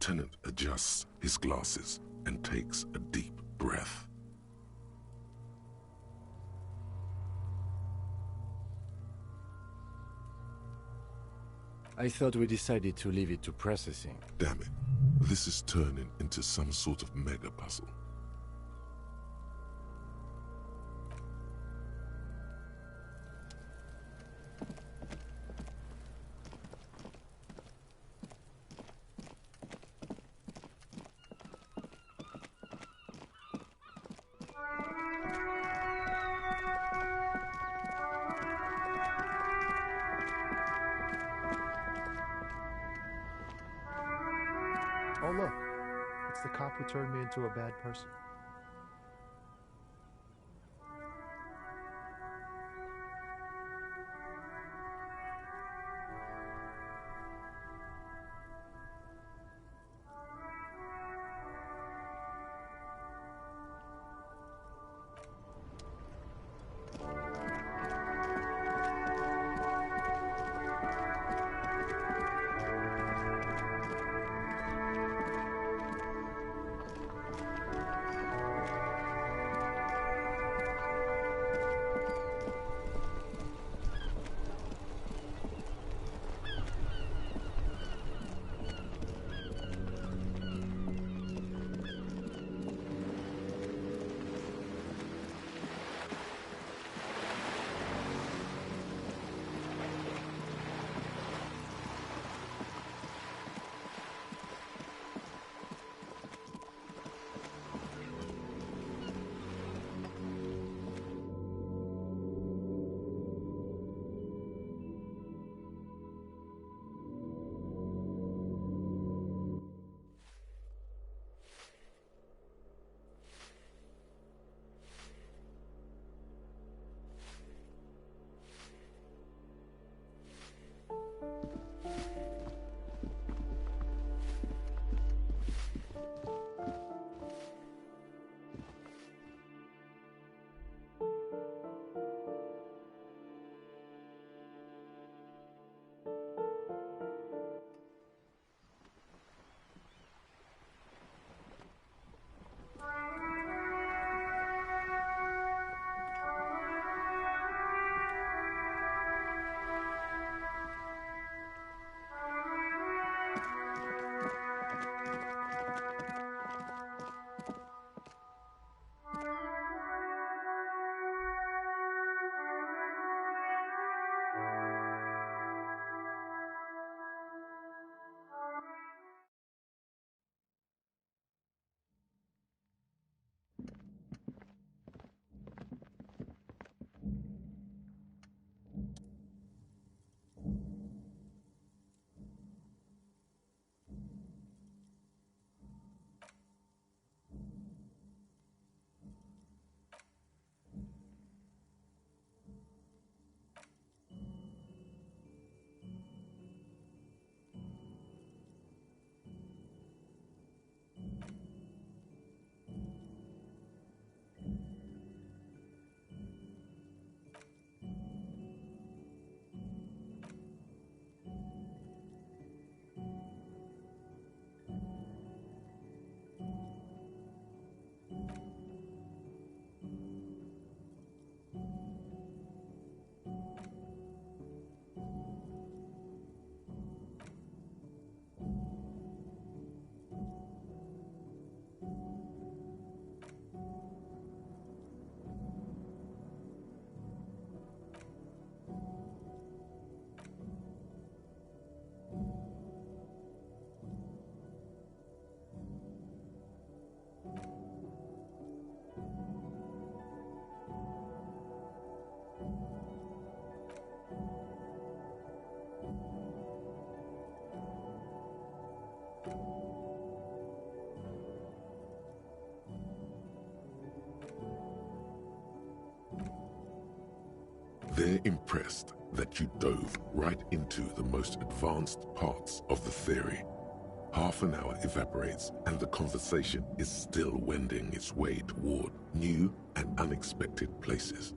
Lieutenant adjusts his glasses and takes a deep breath. I thought we decided to leave it to processing. Damn it. This is turning into some sort of mega puzzle. Oh look, it's the cop who turned me into a bad person. They're impressed that you dove right into the most advanced parts of the theory. Half an hour evaporates and the conversation is still wending its way toward new and unexpected places.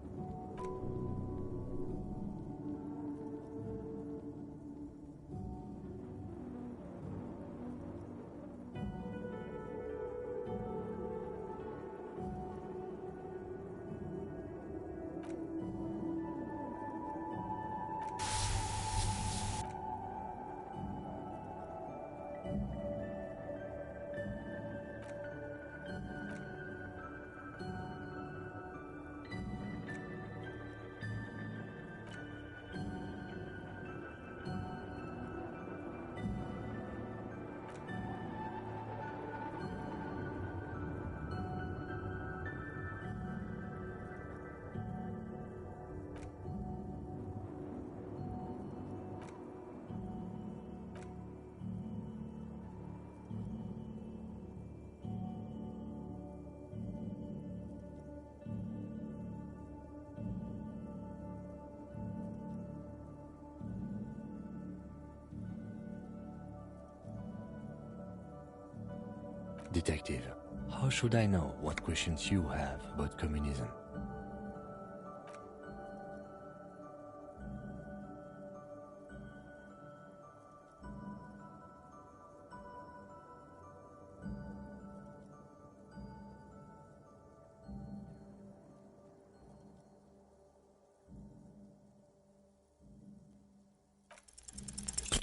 Detective, how should I know what questions you have about communism?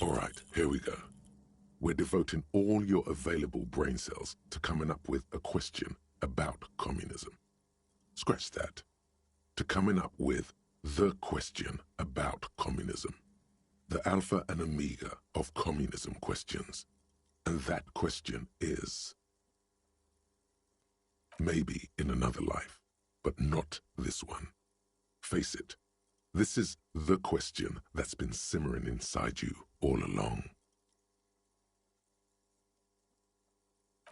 All right, here we go. We're devoting all your available brain cells to coming up with a question about communism. Scratch that. To coming up with the question about communism. The alpha and omega of communism questions. And that question is... maybe in another life, but not this one. Face it, this is the question that's been simmering inside you all along.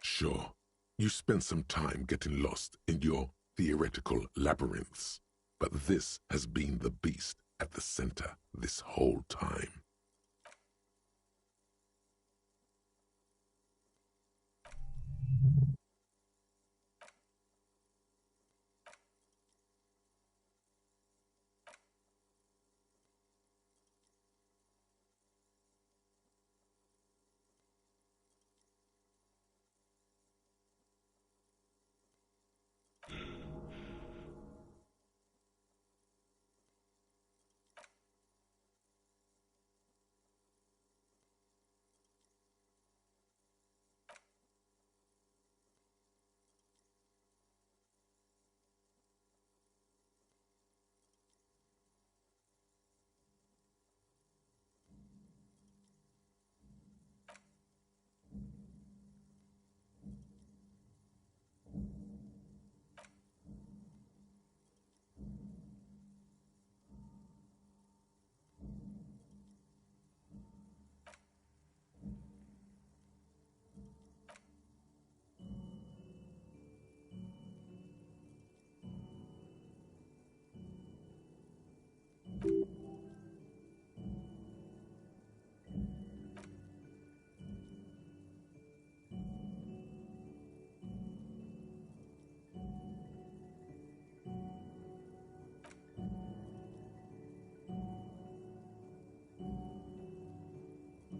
Sure, you spent some time getting lost in your theoretical labyrinths, but this has been the beast at the center this whole time.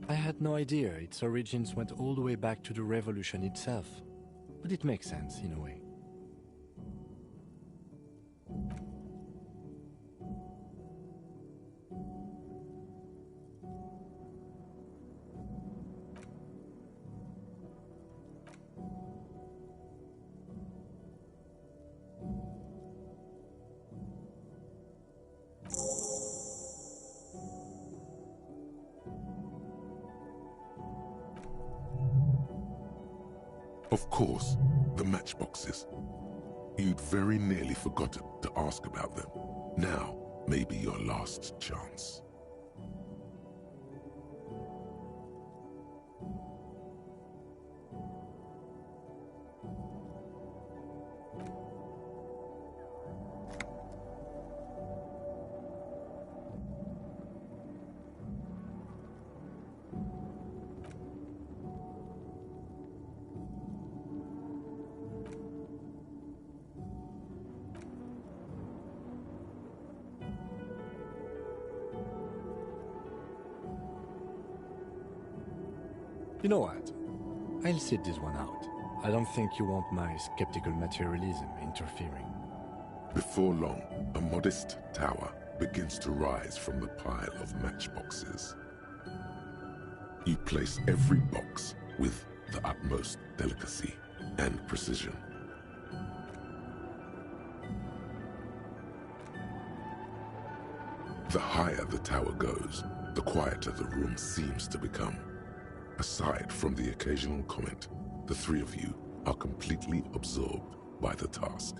I had no idea its origins went all the way back to the revolution itself, but it makes sense in a way. Of course, the matchboxes. You'd very nearly forgotten to ask about them. Now may be your last chance. You know what? I'll sit this one out. I don't think you want my skeptical materialism interfering. Before long, a modest tower begins to rise from the pile of matchboxes. You place every box with the utmost delicacy and precision. The higher the tower goes, the quieter the room seems to become. Aside from the occasional comment, the three of you are completely absorbed by the task.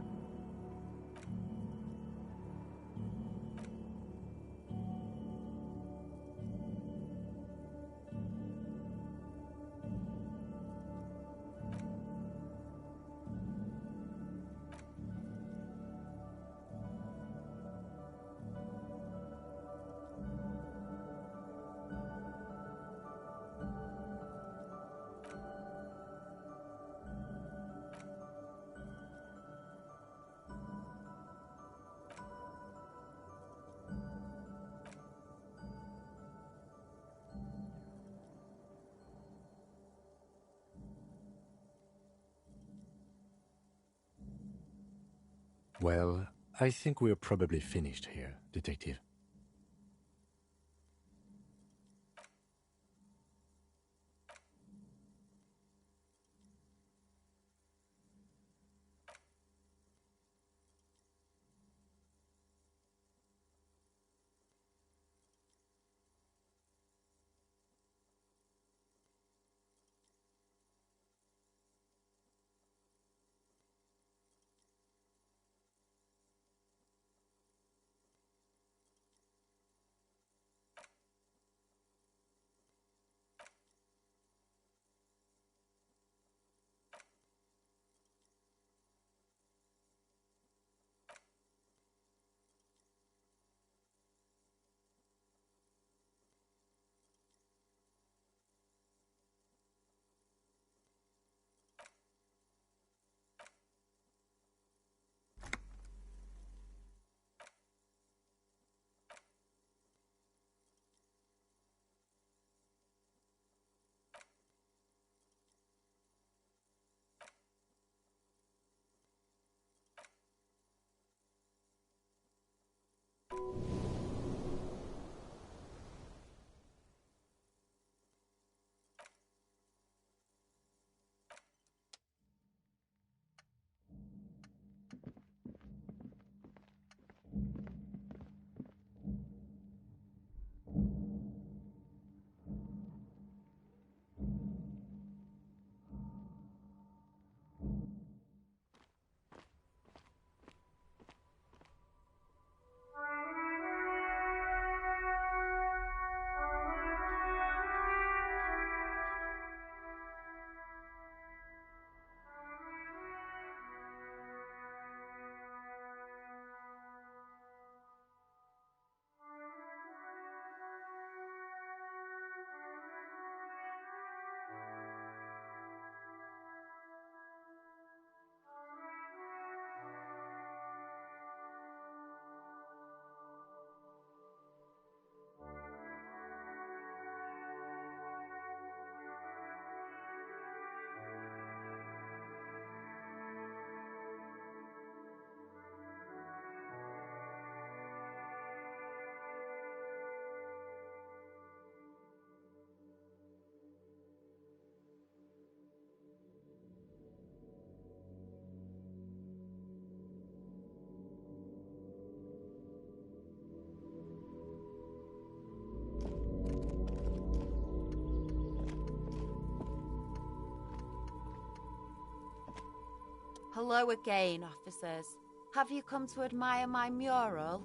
Well, I think we're probably finished here, Detective. Hello again, officers. Have you come to admire my mural?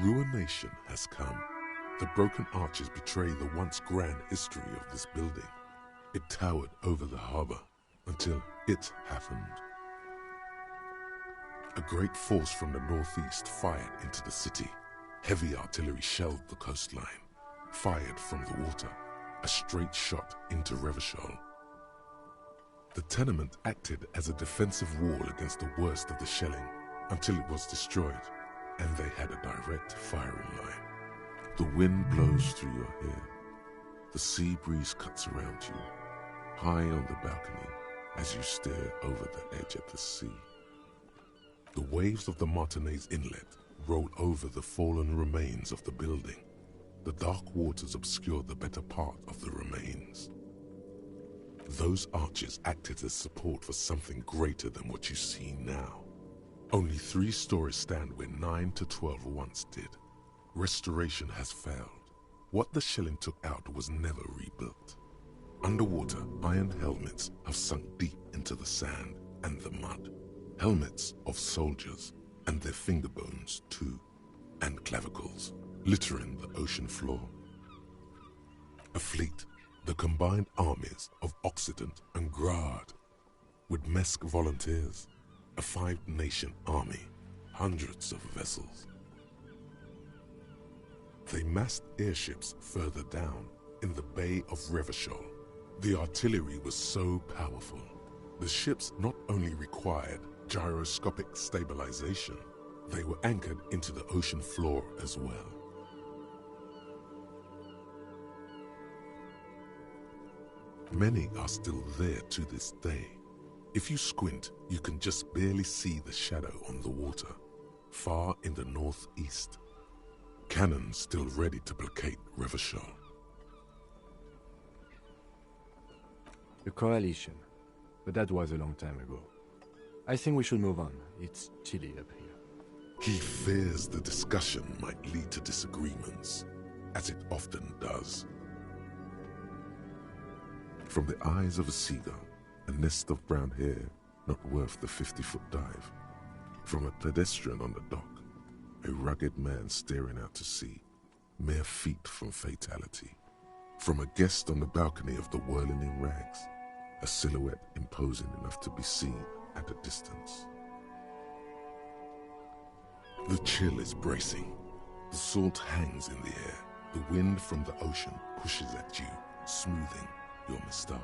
ruination has come. The broken arches betray the once grand history of this building. It towered over the harbor until it happened. A great force from the northeast fired into the city. Heavy artillery shelled the coastline, fired from the water, a straight shot into Revachol. The tenement acted as a defensive wall against the worst of the shelling until it was destroyed, and they had a direct firing line. The wind blows through your hair. The sea breeze cuts around you, high on the balcony as you stare over the edge of the sea. The waves of the Martinez Inlet roll over the fallen remains of the building. The dark waters obscure the better part of the remains. Those arches acted as support for something greater than what you see now. Only 3 stories stand where 9 to 12 once did. Restoration has failed. What the shelling took out was never rebuilt. Underwater, iron helmets have sunk deep into the sand and the mud. Helmets of soldiers, and their finger bones too, and clavicles, littering the ocean floor. A fleet, the combined armies of Occident and Grad, with Mesk volunteers, a 5-nation army, hundreds of vessels. They massed airships further down in the Bay of Revachol. The artillery was so powerful. The ships not only required gyroscopic stabilization, they were anchored into the ocean floor as well. Many are still there to this day. If you squint, you can just barely see the shadow on the water, far in the northeast. Cannon still ready to placate Revachol. The coalition. But that was a long time ago. I think we should move on. It's chilly up here. He fears the discussion might lead to disagreements, as it often does. From the eyes of a seagull, a nest of brown hair not worth the 50-foot dive. From a pedestrian on the dock, a rugged man staring out to sea, mere feet from fatality. From a guest on the balcony of the whirling in rags, a silhouette imposing enough to be seen at a distance. The chill is bracing. The salt hangs in the air. The wind from the ocean pushes at you, smoothing your moustache.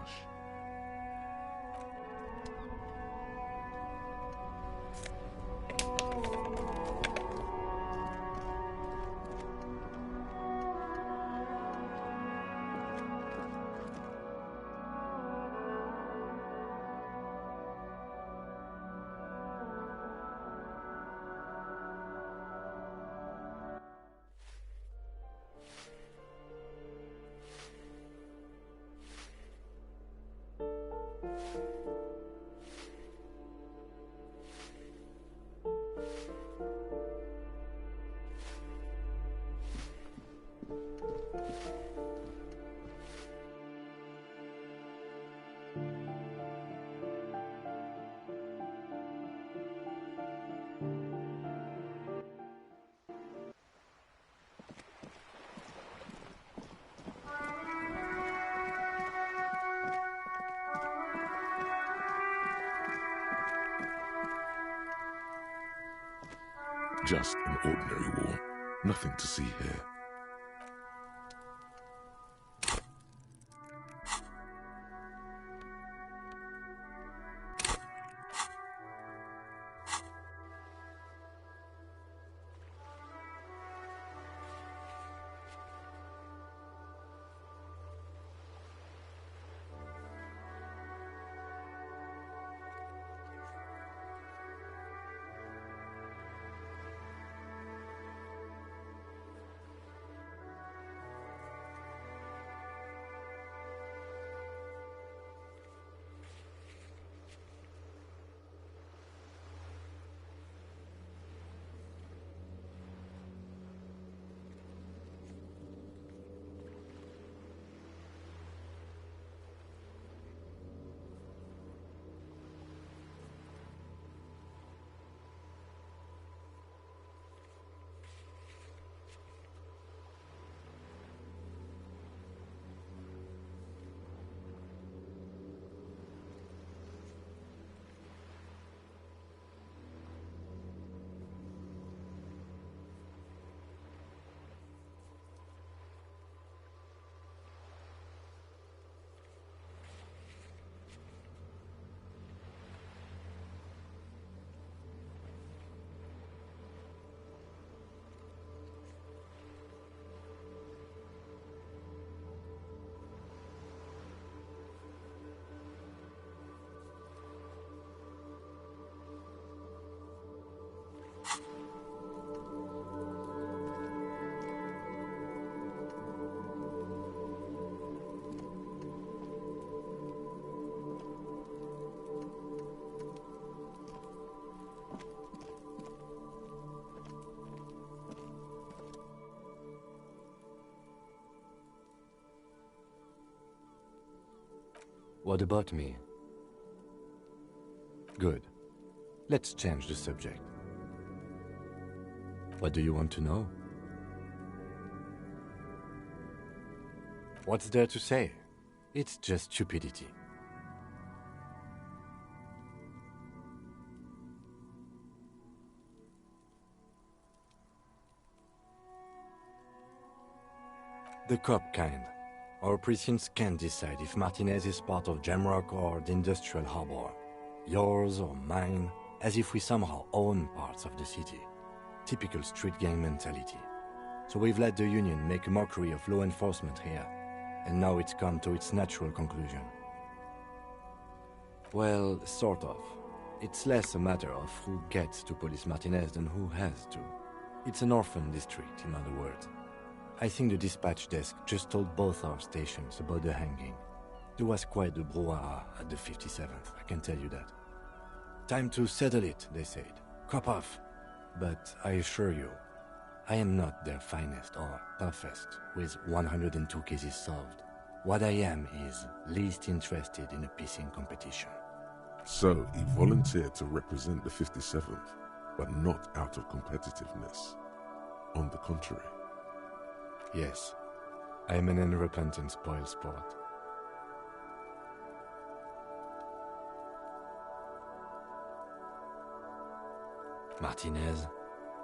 Just an ordinary war. Nothing to see here. What about me? Good. Let's change the subject. What do you want to know? What's there to say? It's just stupidity. The cop kind. Our precincts can't decide if Martinez is part of Jamrock or the industrial harbor. Yours or mine, as if we somehow own parts of the city. Typical street gang mentality. So we've let the Union make a mockery of law enforcement here, and now it's come to its natural conclusion. Well, sort of. It's less a matter of who gets to police Martinez than who has to. It's an orphan district, in other words. I think the dispatch desk just told both our stations about the hanging. There was quite the brouhaha at the 57th, I can tell you that. Time to settle it, they said. Cop off. But I assure you, I am not their finest or toughest, with 102 cases solved. What I am is least interested in a pissing competition. So he volunteered to represent the 57th, but not out of competitiveness. On the contrary. Yes, I am an unrepentant spoilsport. Martinez?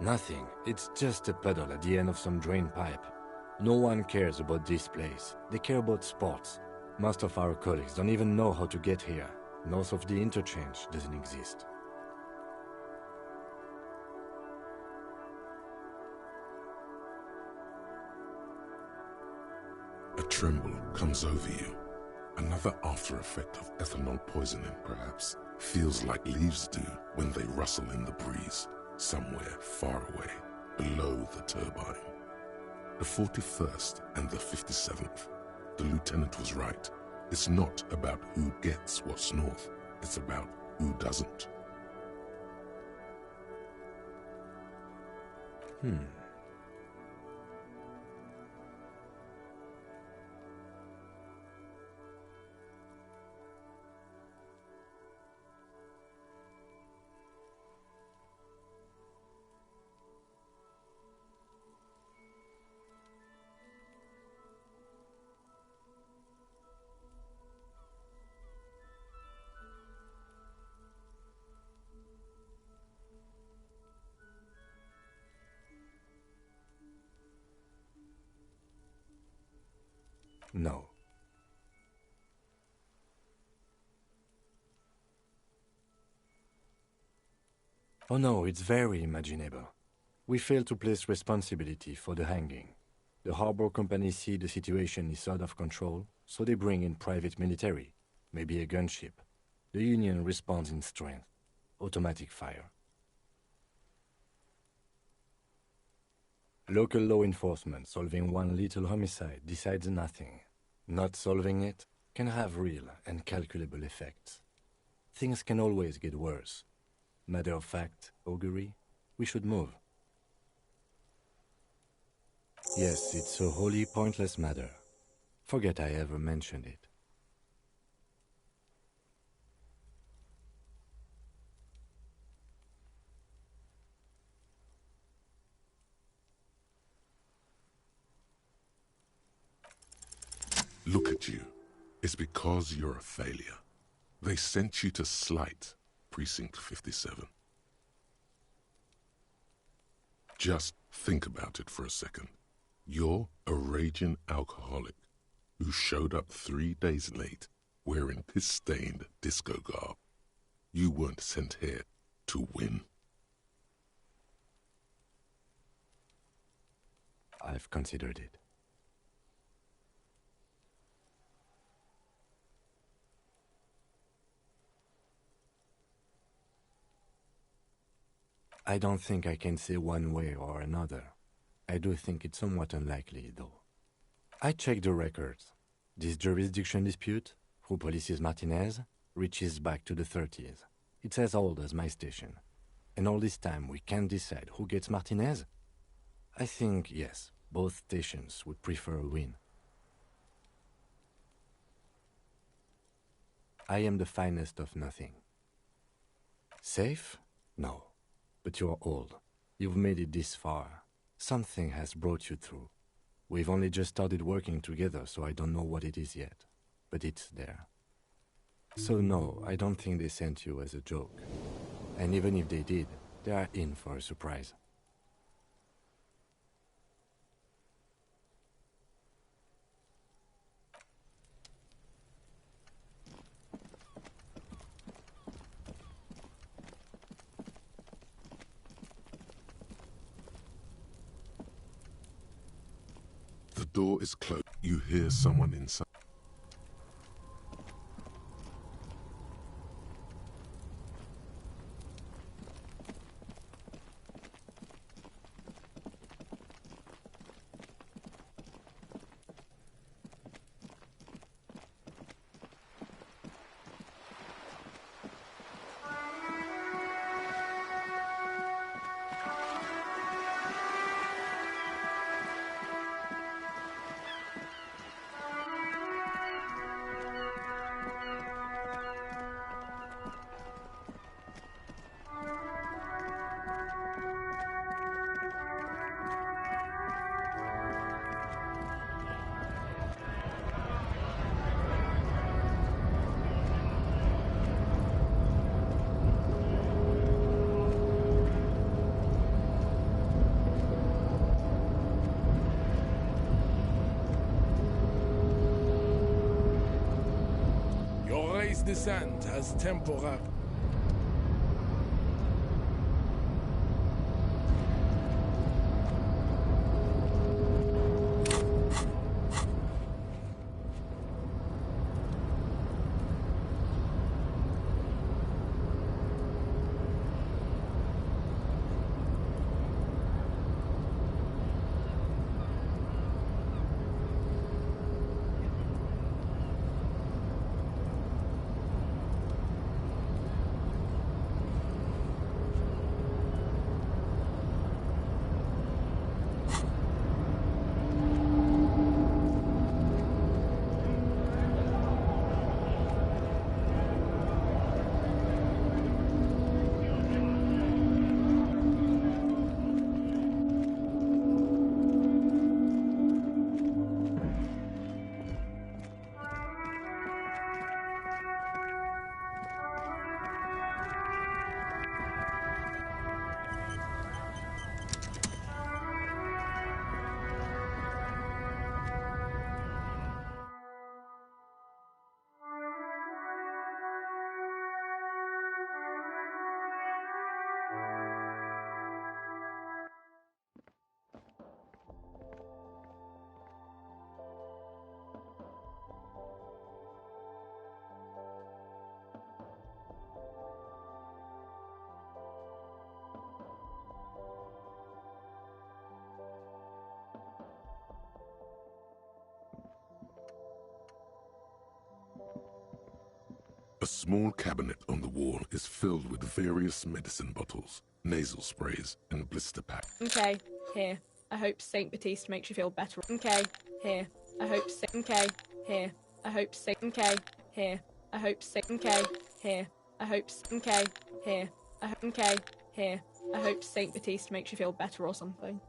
Nothing. It's just a puddle at the end of some drain pipe. No one cares about this place. They care about sports. Most of our colleagues don't even know how to get here. North of the interchange doesn't exist. A tremble comes over you. Another after effect of ethanol poisoning, perhaps. Feels like leaves do when they rustle in the breeze, somewhere far away, below the turbine. The 41st and the 57th. The lieutenant was right. It's not about who gets what's north. It's about who doesn't. No. Oh no, it's very imaginable. We fail to place responsibility for the hanging. The harbor company see the situation is out of control, so they bring in private military, maybe a gunship. The Union responds in strength. Automatic fire. Local law enforcement solving one little homicide decides nothing. Not solving it can have real and calculable effects. Things can always get worse. Matter of fact, augury, we should move. Yes, it's a wholly pointless matter. Forget I ever mentioned it. Look at you. It's because you're a failure. They sent you to slight Precinct 57. Just think about it for a second. You're a raging alcoholic who showed up 3 days late wearing piss-stained disco garb. You weren't sent here to win. I've considered it. I don't think I can say one way or another. I do think it's somewhat unlikely, though. I checked the records. This jurisdiction dispute, who polices Martinez, reaches back to the 30s. It's as old as my station. And all this time we can't decide who gets Martinez? I think, yes, both stations would prefer a win. I am the finest of nothing. Safe? No. But you're old. You've made it this far. Something has brought you through. We've only just started working together, so I don't know what it is yet. But it's there. So no, I don't think they sent you as a joke. And even if they did, they are in for a surprise. The door is closed. You hear someone inside. Descent as temporary. A small cabinet on the wall is filled with various medicine bottles, nasal sprays, and blister packs. Okay, here. I hope Saint Baptiste makes you feel better. Okay, here. I hope Okay, here. I hope Okay, here. I hope Okay, here. I hope Okay, here. Okay, here. I hope Saint Baptiste makes you feel better or something.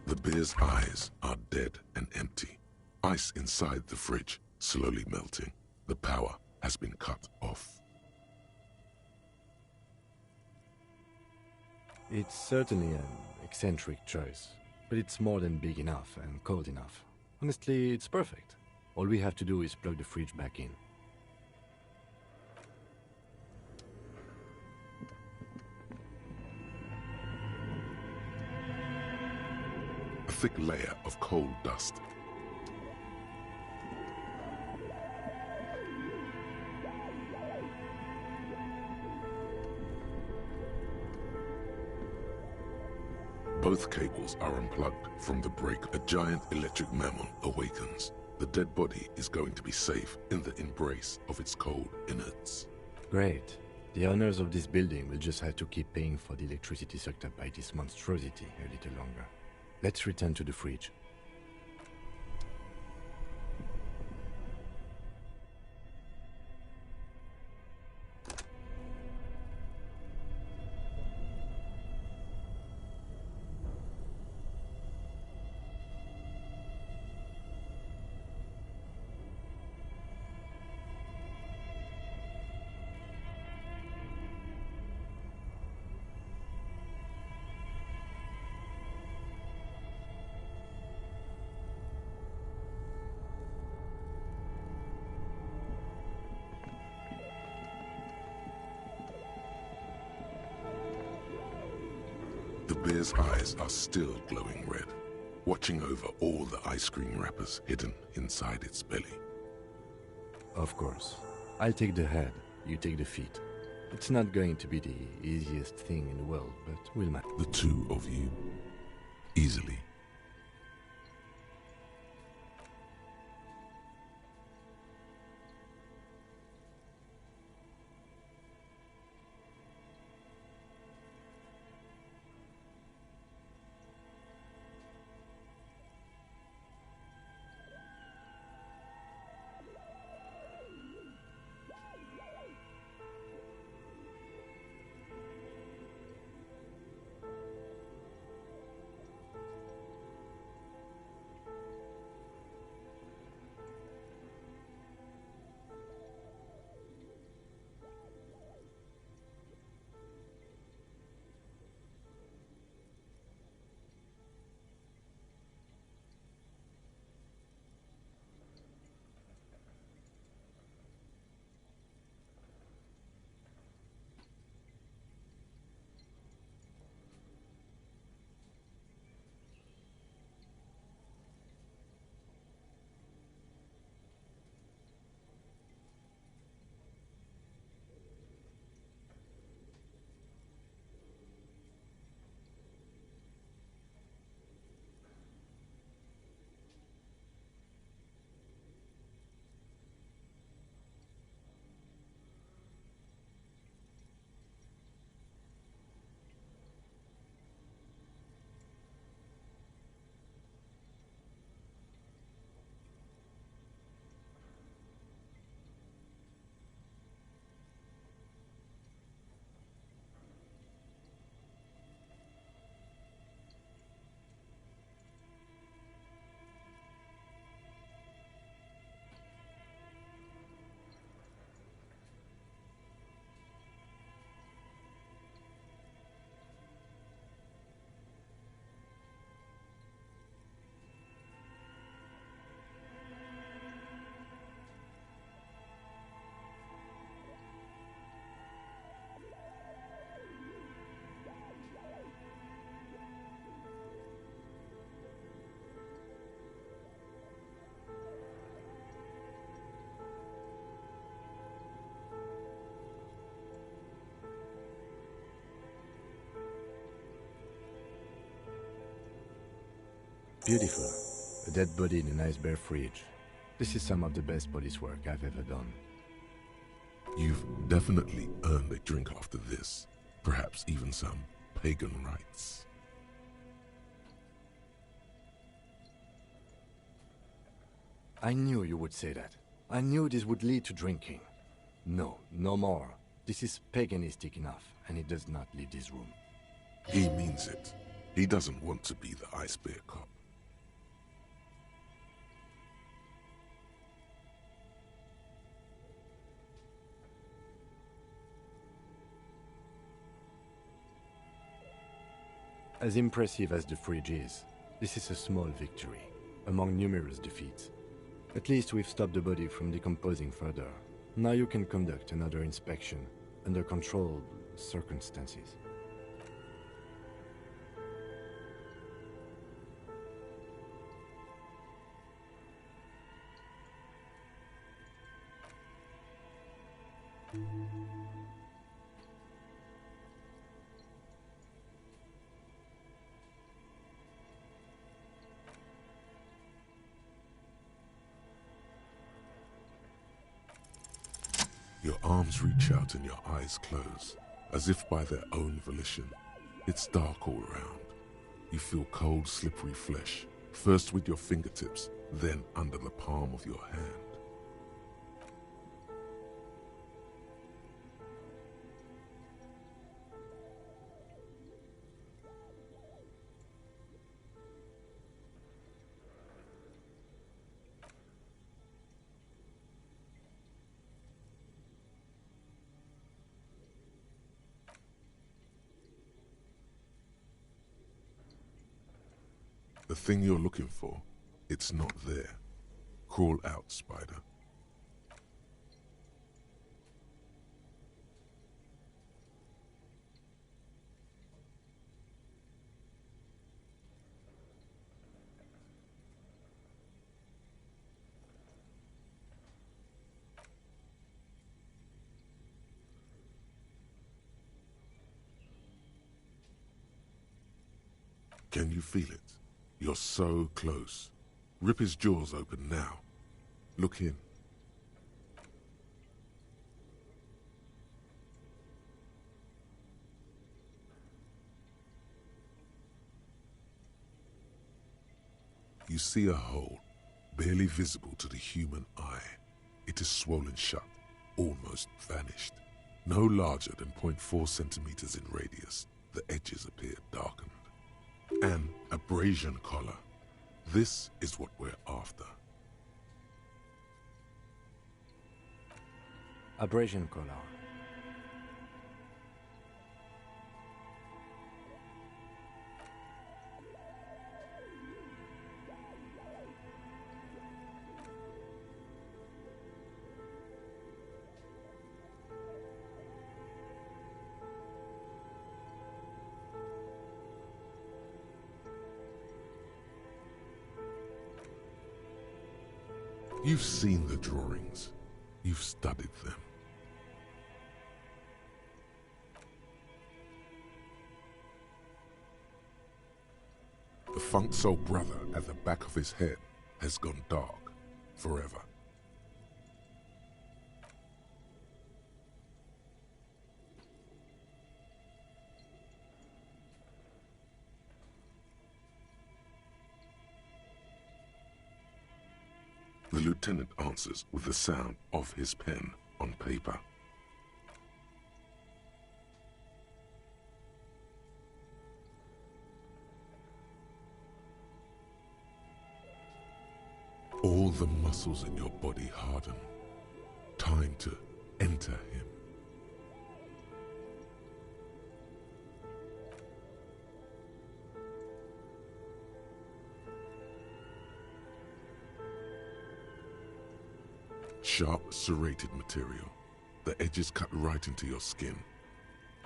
The bear's eyes are dead and empty. Ice inside the fridge, slowly melting. The power has been cut off. It's certainly an eccentric choice, but it's more than big enough and cold enough. Honestly, it's perfect. All we have to do is plug the fridge back in. A thick layer of coal dust. Both cables are unplugged from the break. A giant electric mammal awakens. The dead body is going to be safe in the embrace of its cold innards. Great. The owners of this building will just have to keep paying for the electricity sucked up by this monstrosity a little longer. Let's return to the fridge. The bear's eyes are still glowing red, watching over all the ice cream wrappers hidden inside its belly. Of course. I'll take the head, you take the feet. It's not going to be the easiest thing in the world, but we'll manage. The two of you, easily. Beautiful. A dead body in a nice bare fridge. This is some of the best police work I've ever done. You've definitely earned a drink after this. Perhaps even some pagan rites. I knew you would say that. I knew this would lead to drinking. No, no more. This is paganistic enough, and he does not leave this room. He means it. He doesn't want to be the ice bear cop. As impressive as the fridge is, this is a small victory, among numerous defeats. At least we've stopped the body from decomposing further. Now you can conduct another inspection, under controlled circumstances. Your arms reach out and your eyes close, as if by their own volition. It's dark all around. You feel cold, slippery flesh, first with your fingertips, then under the palm of your hand. The thing you're looking for, it's not there. Crawl out, Spider. Can you feel it? You're so close. Rip his jaws open now. Look in. You see a hole, barely visible to the human eye. It is swollen shut, almost vanished. No larger than 0.4 centimeters in radius, the edges appear darkened. An abrasion collar. This is what we're after. Abrasion collar. You've seen the drawings. You've studied them. The Funk Soul brother at the back of his head has gone dark forever. The lieutenant answers with the sound of his pen on paper. All the muscles in your body harden. Time to enter him. Sharp, serrated material. The edges cut right into your skin.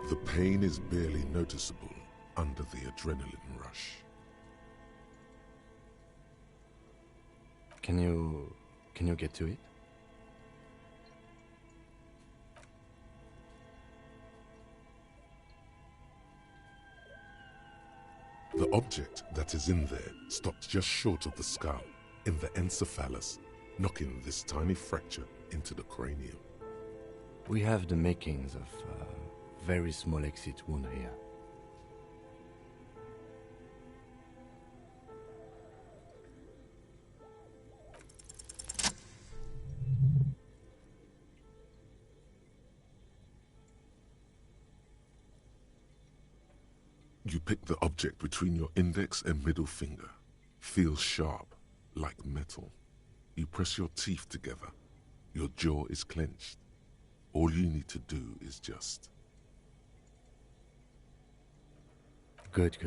The pain is barely noticeable under the adrenaline rush. Can you get to it? The object that is in there stops just short of the skull, in the encephalus, knocking this tiny fracture into the cranium. We have the makings of a very small exit wound here. You pick the object between your index and middle finger. Feels sharp, like metal. You press your teeth together. Your jaw is clenched. All you need to do is just... Good.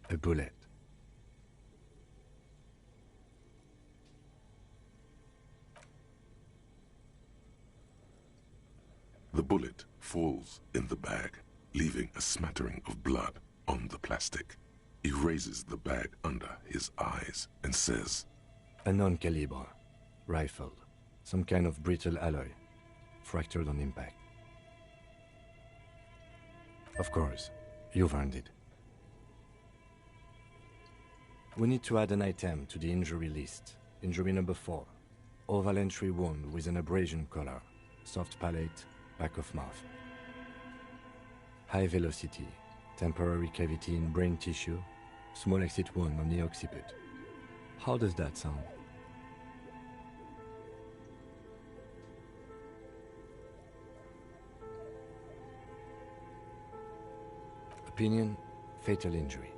A bullet. The bullet falls in the bag, leaving a smattering of blood on the plastic. He raises the bag under his eyes and says, A non-caliber. Rifle. Some kind of brittle alloy. Fractured on impact. Of course, you've earned it. We need to add an item to the injury list. Injury number 4. Oval entry wound with an abrasion color. Soft palate, back of mouth. High velocity. Temporary cavity in brain tissue. Small exit wound on the occiput. How does that sound? Opinion, fatal injury.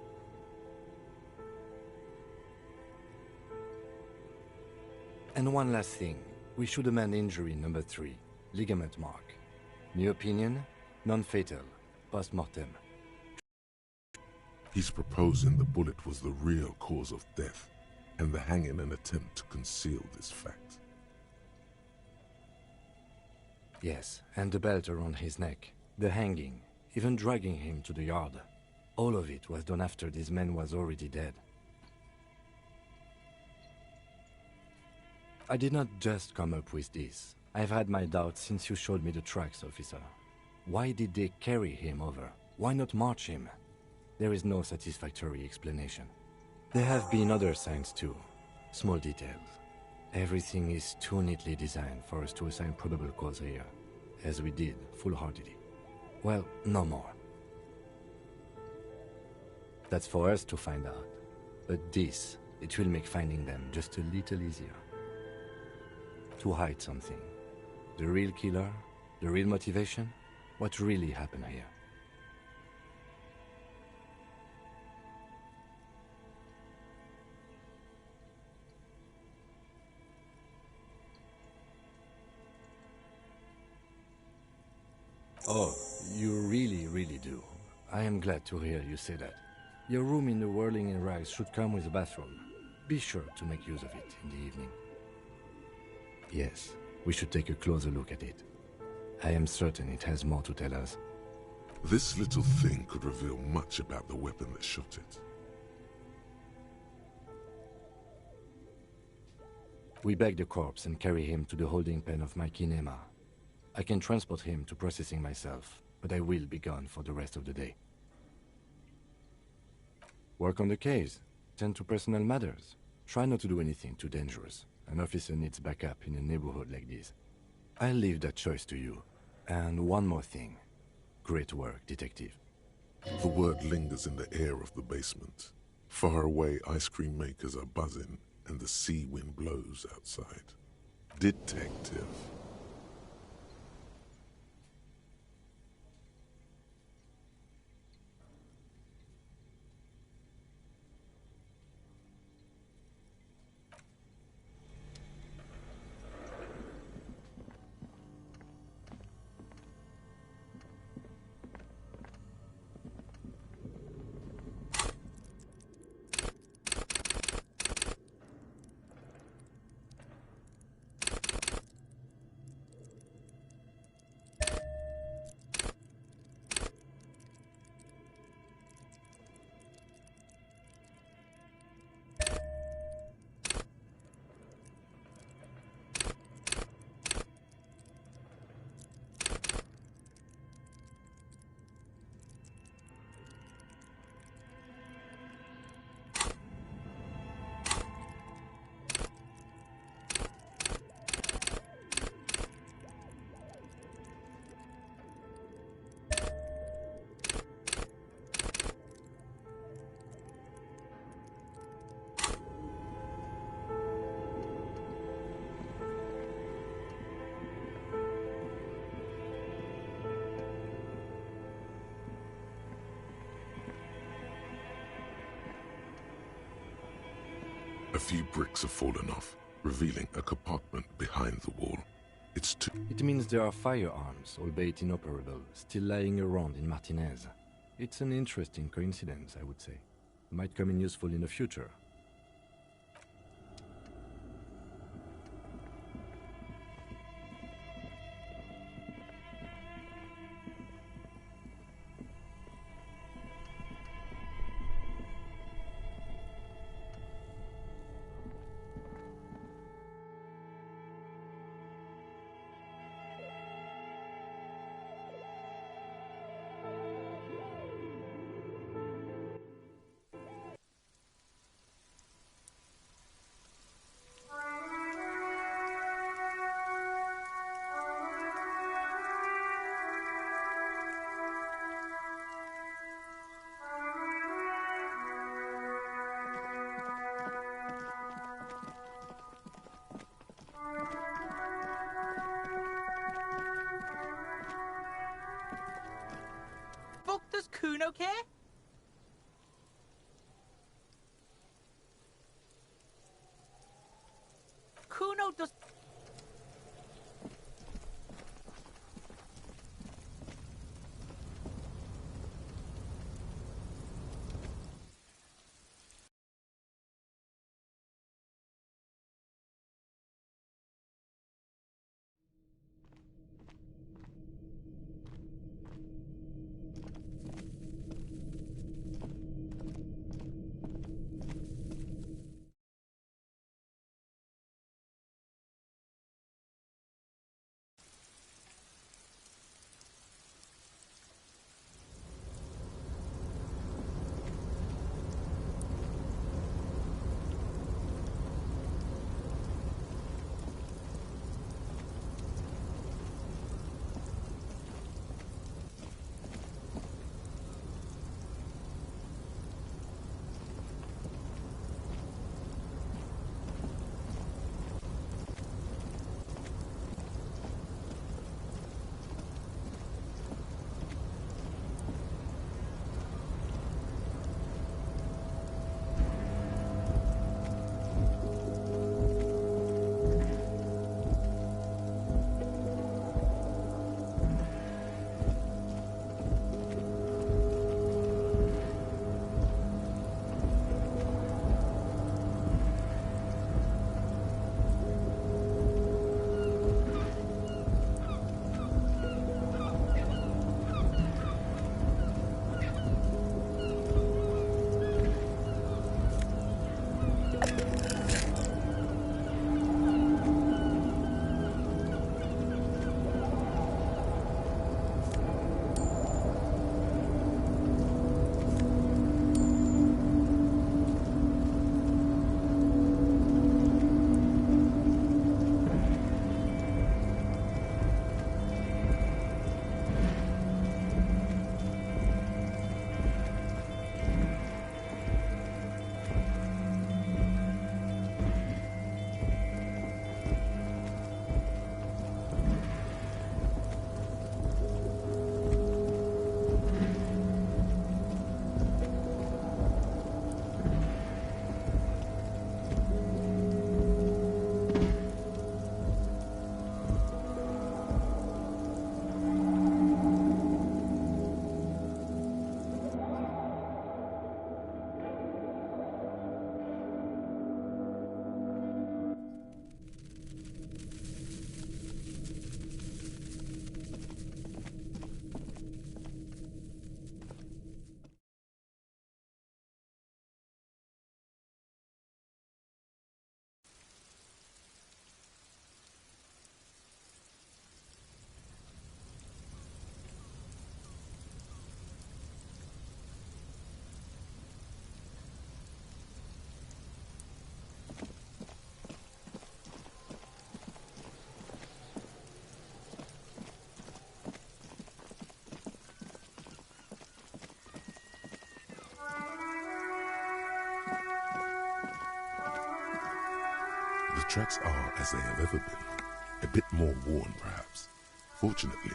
And one last thing, we should amend injury number 3, ligament mark. New opinion, non-fatal, post-mortem. he's proposing the bullet was the real cause of death, and the hanging an attempt to conceal this fact. Yes, and the belt around his neck, the hanging, even dragging him to the yard. All of it was done after this man was already dead. I did not just come up with this. I've had my doubts since you showed me the tracks, officer. Why did they carry him over? Why not march him? There is no satisfactory explanation. There have been other signs too. Small details. Everything is too neatly designed for us to assign probable cause here, as we did, full-heartedly. Well, no more. That's for us to find out. But this, it will make finding them just a little easier. To hide something. The real killer, the real motivation, what really happened here. Oh, you really do. I am glad to hear you say that. Your room in the Whirling in Rags should come with a bathroom. Be sure to make use of it in the evening. Yes, we should take a closer look at it. I am certain it has more to tell us. This little thing could reveal much about the weapon that shot it. We bag the corpse and carry him to the holding pen of my kinema. I can transport him to processing myself, but I will be gone for the rest of the day. Work on the case. Tend to personal matters. Try not to do anything too dangerous. An officer needs backup in a neighborhood like this. I'll leave that choice to you. And one more thing. Great work, detective. The word lingers in the air of the basement. Far away, ice cream makers are buzzing, and the sea wind blows outside. Detective. A few bricks have fallen off, revealing a compartment behind the wall. It's too... It means there are firearms, albeit inoperable, still lying around in Martinez. It's an interesting coincidence, I would say. Might come in useful in the future. Does Kuno care? Kuno does... The tracks are as they have ever been. A bit more worn, perhaps. Fortunately,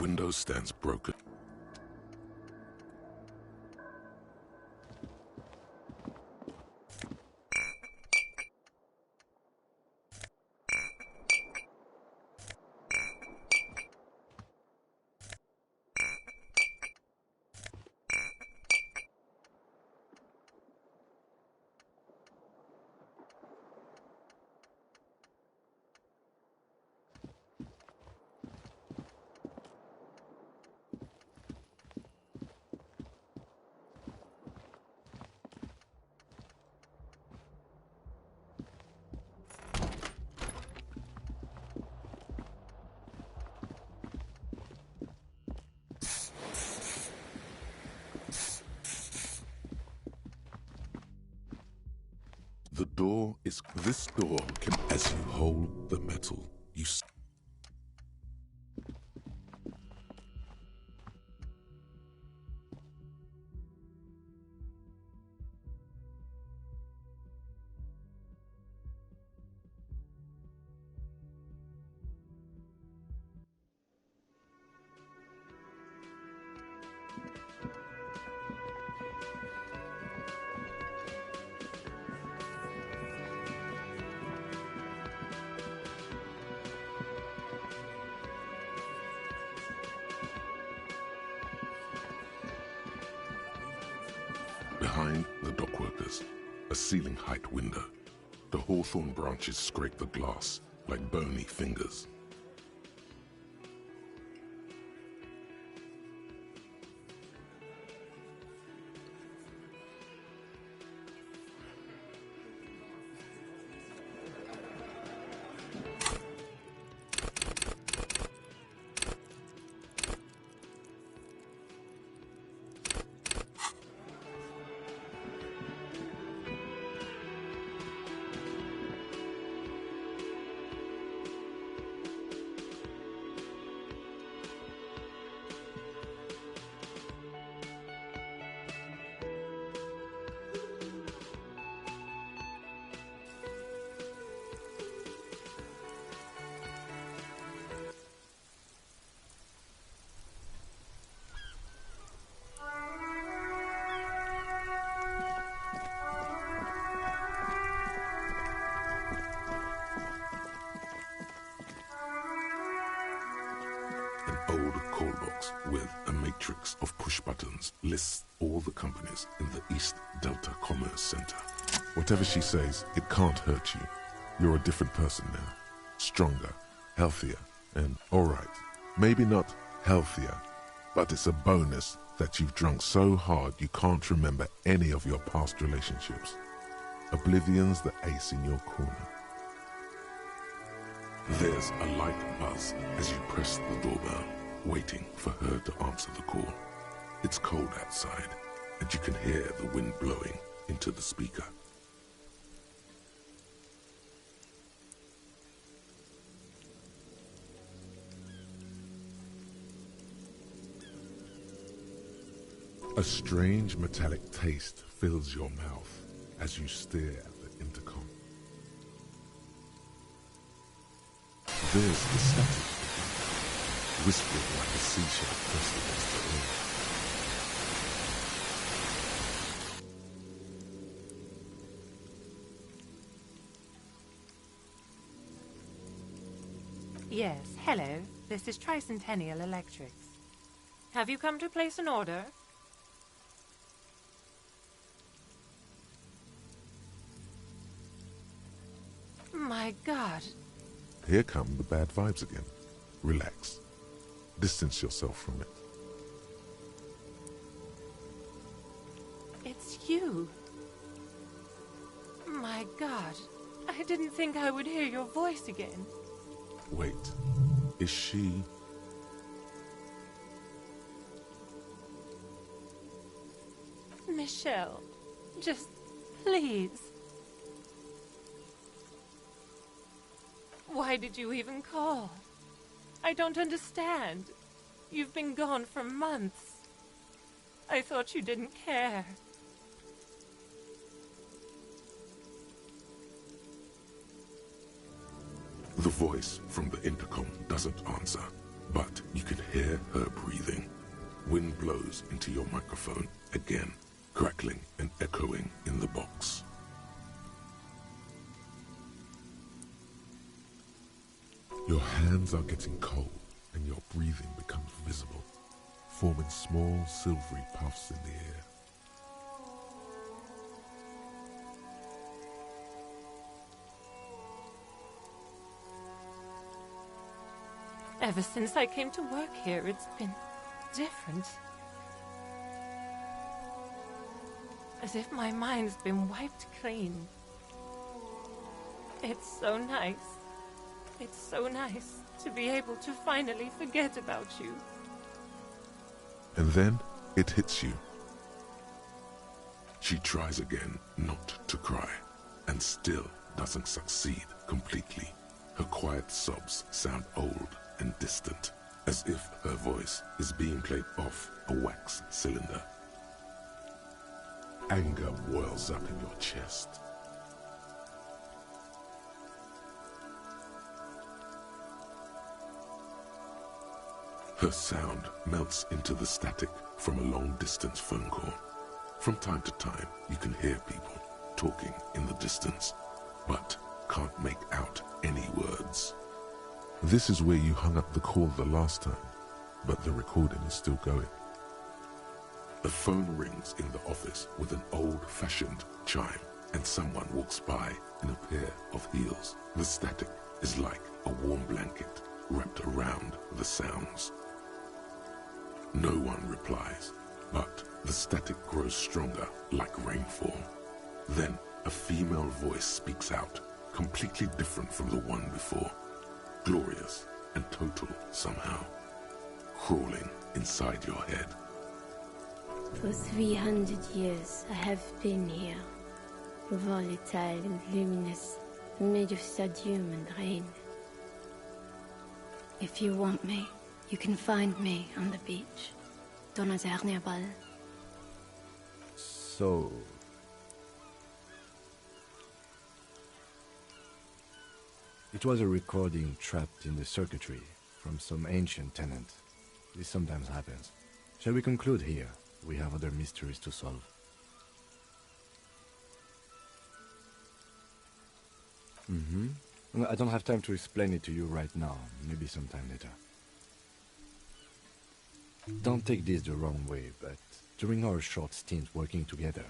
window stands broken. The door is... This door can... As you hold the metal, you... Behind the dockworkers, a ceiling-height window. The hawthorn branches scrape the glass like bony fingers. An old call box with a matrix of push buttons lists all the companies in the East Delta Commerce Center. Whatever she says, it can't hurt you. You're a different person now. Stronger, healthier, and alright, maybe not healthier, but it's a bonus that you've drunk so hard you can't remember any of your past relationships. Oblivion's the ace in your corner. There's a light buzz as you press the doorbell, waiting for her to answer the call. It's cold outside, and you can hear the wind blowing into the speaker. A strange metallic taste fills your mouth as you stare at the intercom. There's the static, whispering like a seashell pressed against the earth. Yes, hello. This is Tricentennial Electrics. Have you come to place an order? My God. Here come the bad vibes again. Relax. Distance yourself from it. It's you. My God. I didn't think I would hear your voice again. Wait. Is she... Michelle, just please. Why did you even call? I don't understand. You've been gone for months. I thought you didn't care. The voice from the intercom doesn't answer, but you can hear her breathing. Wind blows into your microphone again, crackling and echoing in the box. Your hands are getting cold and your breathing becomes visible, forming small silvery puffs in the air. Ever since I came to work here, it's been different. As if my mind's been wiped clean. It's so nice. It's so nice to be able to finally forget about you. And then it hits you. She tries again not to cry, and still doesn't succeed completely. Her quiet sobs sound old and distant, as if her voice is being played off a wax cylinder. Anger boils up in your chest. Her sound melts into the static from a long-distance phone call. From time to time, you can hear people talking in the distance, but can't make out any words. This is where you hung up the call the last time, but the recording is still going. The phone rings in the office with an old-fashioned chime, and someone walks by in a pair of heels. The static is like a warm blanket wrapped around the sounds. No one replies, but the static grows stronger like rainfall. Then a female voice speaks out, completely different from the one before. Glorious and total somehow, crawling inside your head. For 300 years I have been here, volatile and luminous, made of sodium and rain. If you want me, you can find me on the beach, dans un dernier bal. So... it was a recording trapped in the circuitry from some ancient tenant. This sometimes happens. Shall we conclude here? We have other mysteries to solve. I don't have time to explain it to you right now. Maybe sometime later. Don't take this the wrong way, but during our short stint working together,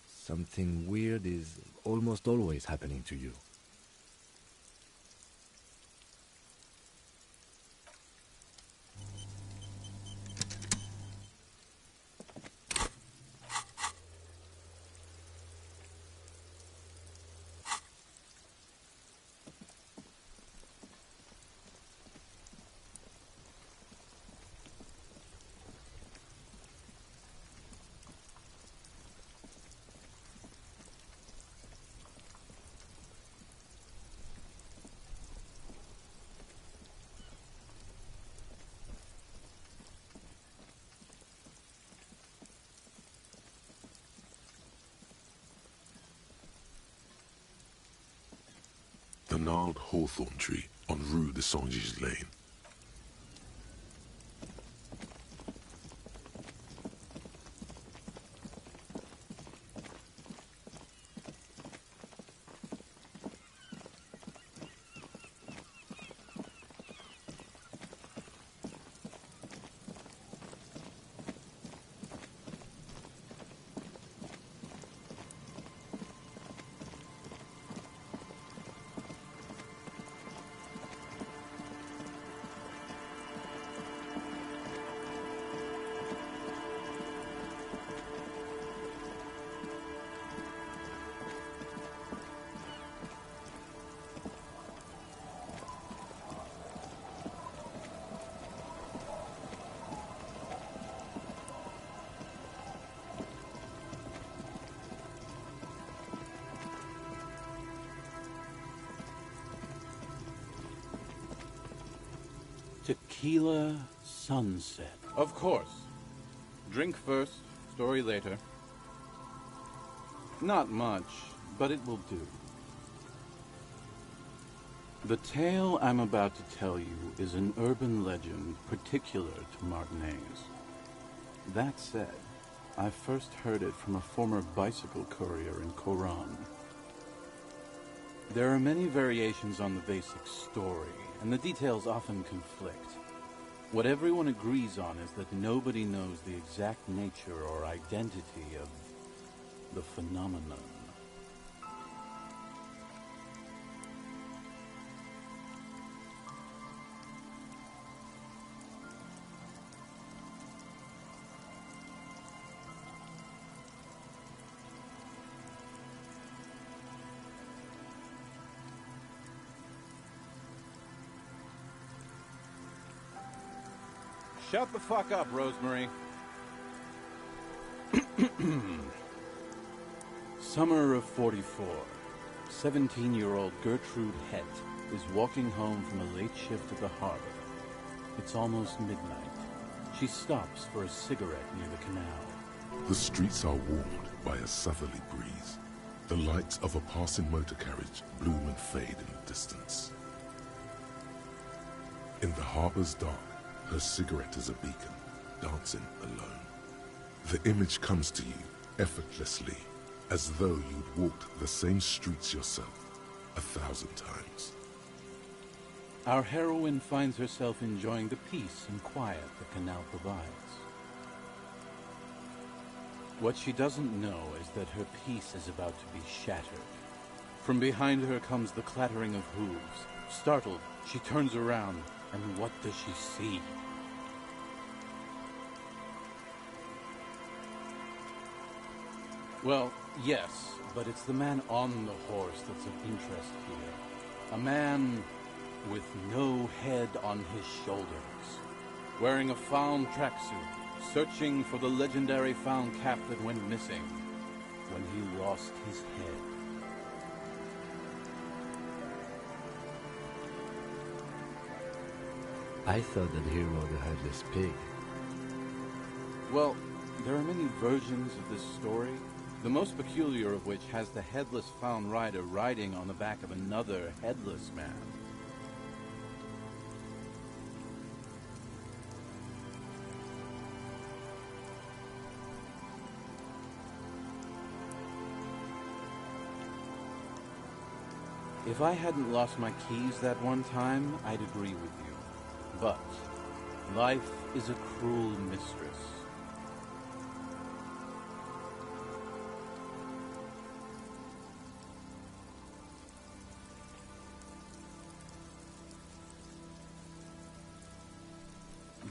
something weird is almost always happening to you. The gnarled hawthorn tree on Rue de Saint-Gilles Lane. Tequila sunset. Of course. Drink first, story later. Not much, but it will do. The tale I'm about to tell you is an urban legend particular to Martinaise. That said, I first heard it from a former bicycle courier in Koran. There are many variations on the basic story, and the details often conflict. What everyone agrees on is that nobody knows the exact nature or identity of the phenomenon. Shut the fuck up, Rosemary. Summer of 44. 17-year-old Gertrude Het is walking home from a late shift at the harbor. It's almost midnight. She stops for a cigarette near the canal. The streets are warmed by a southerly breeze. The lights of a passing motor carriage bloom and fade in the distance. In the harbor's dark, her cigarette is a beacon, dancing alone. The image comes to you effortlessly, as though you'd walked the same streets yourself 1,000 times. Our heroine finds herself enjoying the peace and quiet the canal provides. What she doesn't know is that her peace is about to be shattered. From behind her comes the clattering of hooves. Startled, she turns around, and what does she see? Well, yes, but it's the man on the horse that's of interest here. A man with no head on his shoulders, wearing a found tracksuit, searching for the legendary found cap that went missing when he lost his head. I thought that he rode a headless pig. Well, there are many versions of this story, the most peculiar of which has the headless found rider riding on the back of another headless man. If I hadn't lost my keys that one time, I'd agree with you. But life is a cruel mistress.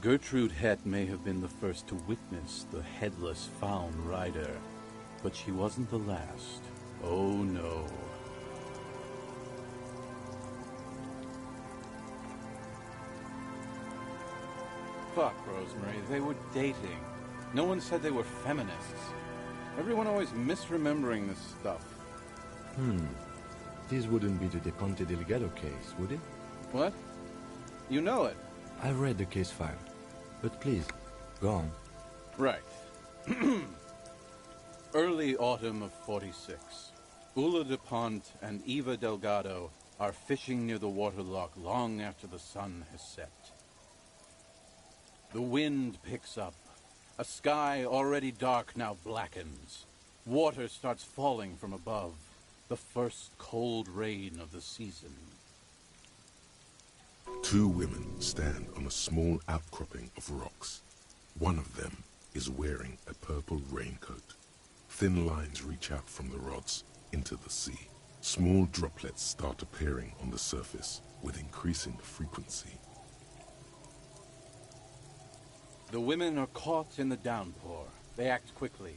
Gertrude Het may have been the first to witness the headless found rider, but she wasn't the last. Oh no. Fuck, Rosemary, they were dating. No one said they were feminists. Everyone always misremembering this stuff. This wouldn't be the Ponte Delgado case, would it? What? You know it. I've read the case file. But please, go on. Right. Early autumn of 46. Ula de Pont and Eva Delgado are fishing near the waterlock long after the sun has set. The wind picks up. A sky already dark now blackens. Water starts falling from above. The first cold rain of the season. Two women stand on a small outcropping of rocks. One of them is wearing a purple raincoat. Thin lines reach out from the rods into the sea. Small droplets start appearing on the surface with increasing frequency. The women are caught in the downpour. They act quickly.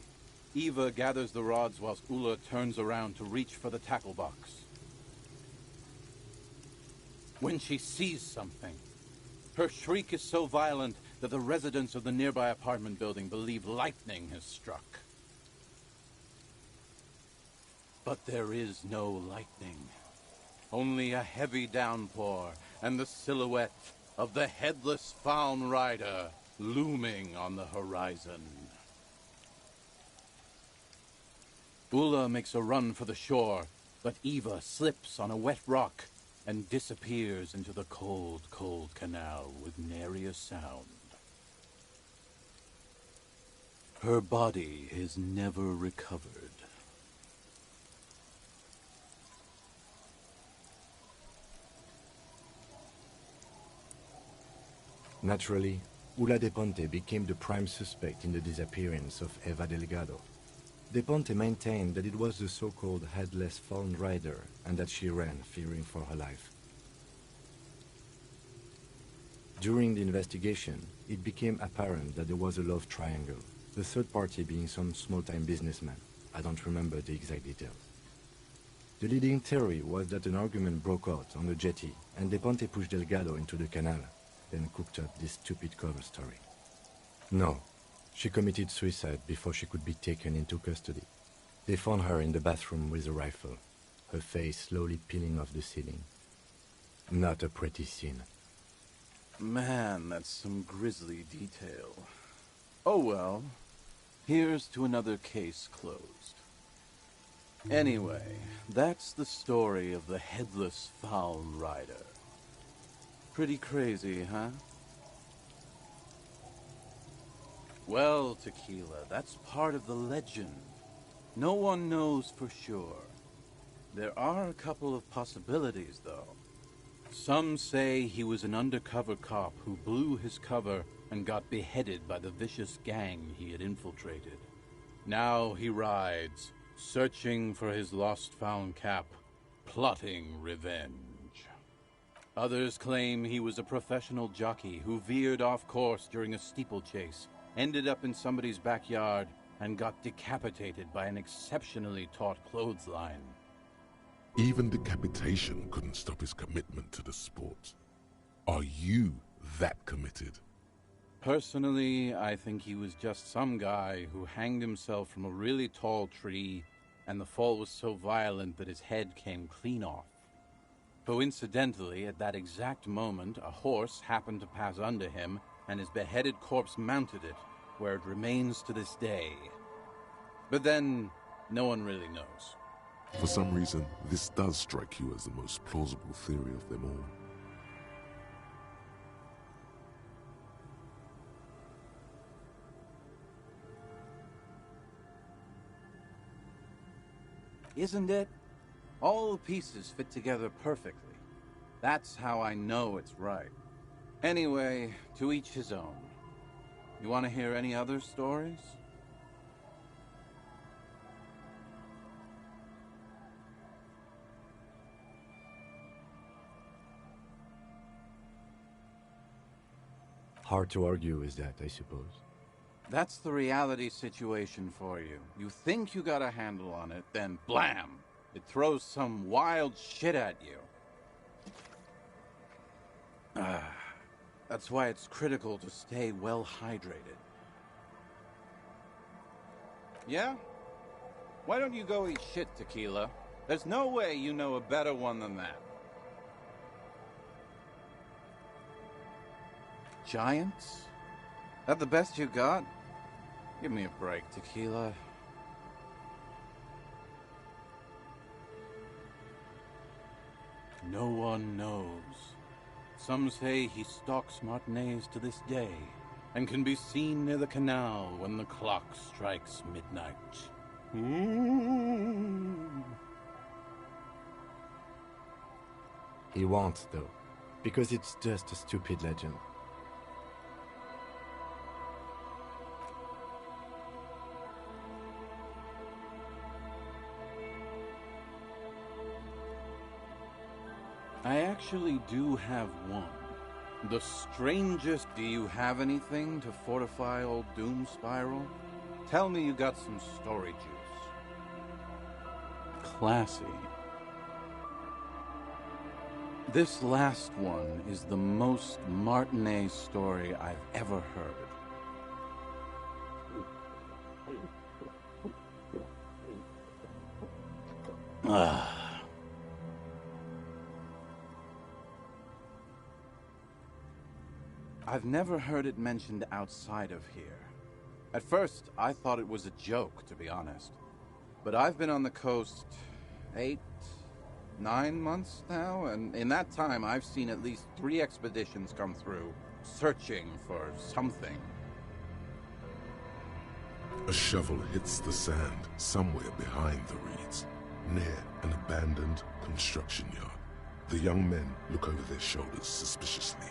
Eva gathers the rods whilst Ula turns around to reach for the tackle box. When she sees something, her shriek is so violent that the residents of the nearby apartment building believe lightning has struck. But there is no lightning. Only a heavy downpour and the silhouette of the headless found rider looming on the horizon. Ula makes a run for the shore, but Eva slips on a wet rock and disappears into the cold, cold canal with nary a sound. Her body is never recovered. Naturally, Ula de Ponte became the prime suspect in the disappearance of Eva Delgado. De Ponte maintained that it was the so-called headless fallen rider and that she ran, fearing for her life. During the investigation, it became apparent that there was a love triangle, the third party being some small-time businessman. I don't remember the exact details. The leading theory was that an argument broke out on the jetty and De Ponte pushed Delgado into the canal, then cooked up this stupid cover story. No, she committed suicide before she could be taken into custody. They found her in the bathroom with a rifle, her face slowly peeling off the ceiling. Not a pretty scene. Man, that's some grisly detail. Oh well, here's to another case closed. Anyway, that's the story of the headless found rider. Pretty crazy, huh? Well, Tequila, that's part of the legend. No one knows for sure. There are a couple of possibilities, though. Some say he was an undercover cop who blew his cover and got beheaded by the vicious gang he had infiltrated. Now he rides, searching for his lost-found cap, plotting revenge. Others claim he was a professional jockey who veered off course during a steeplechase, ended up in somebody's backyard, and got decapitated by an exceptionally taut clothesline. Even decapitation couldn't stop his commitment to the sport. Are you that committed? Personally, I think he was just some guy who hanged himself from a really tall tree, and the fall was so violent that his head came clean off. Coincidentally, at that exact moment, a horse happened to pass under him, and his beheaded corpse mounted it, where it remains to this day. But then, no one really knows. For some reason, this does strike you as the most plausible theory of them all. Isn't it? All the pieces fit together perfectly. That's how I know it's right. Anyway, to each his own. You want to hear any other stories? Hard to argue with that, I suppose. That's the reality situation for you. You think you got a handle on it, then blam! It throws some wild shit at you. That's why it's critical to stay well hydrated. Yeah? Why don't you go eat shit, Tequila? There's no way you know a better one than that. Giants? That the best you got? Give me a break, Tequila. No one knows. Some say he stalks Martinez to this day, and can be seen near the canal when the clock strikes midnight. He won't, though, because it's just a stupid legend. I actually do have one. The strangest... Do you have anything to fortify old Doom Spiral? Tell me you got some story juice. Classy. This last one is the most Martinez story I've ever heard. I've never heard it mentioned outside of here. At first, I thought it was a joke, to be honest. But I've been on the coast 8, 9 months now, and in that time I've seen at least 3 expeditions come through, searching for something. A shovel hits the sand somewhere behind the reeds, near an abandoned construction yard. The young men look over their shoulders suspiciously.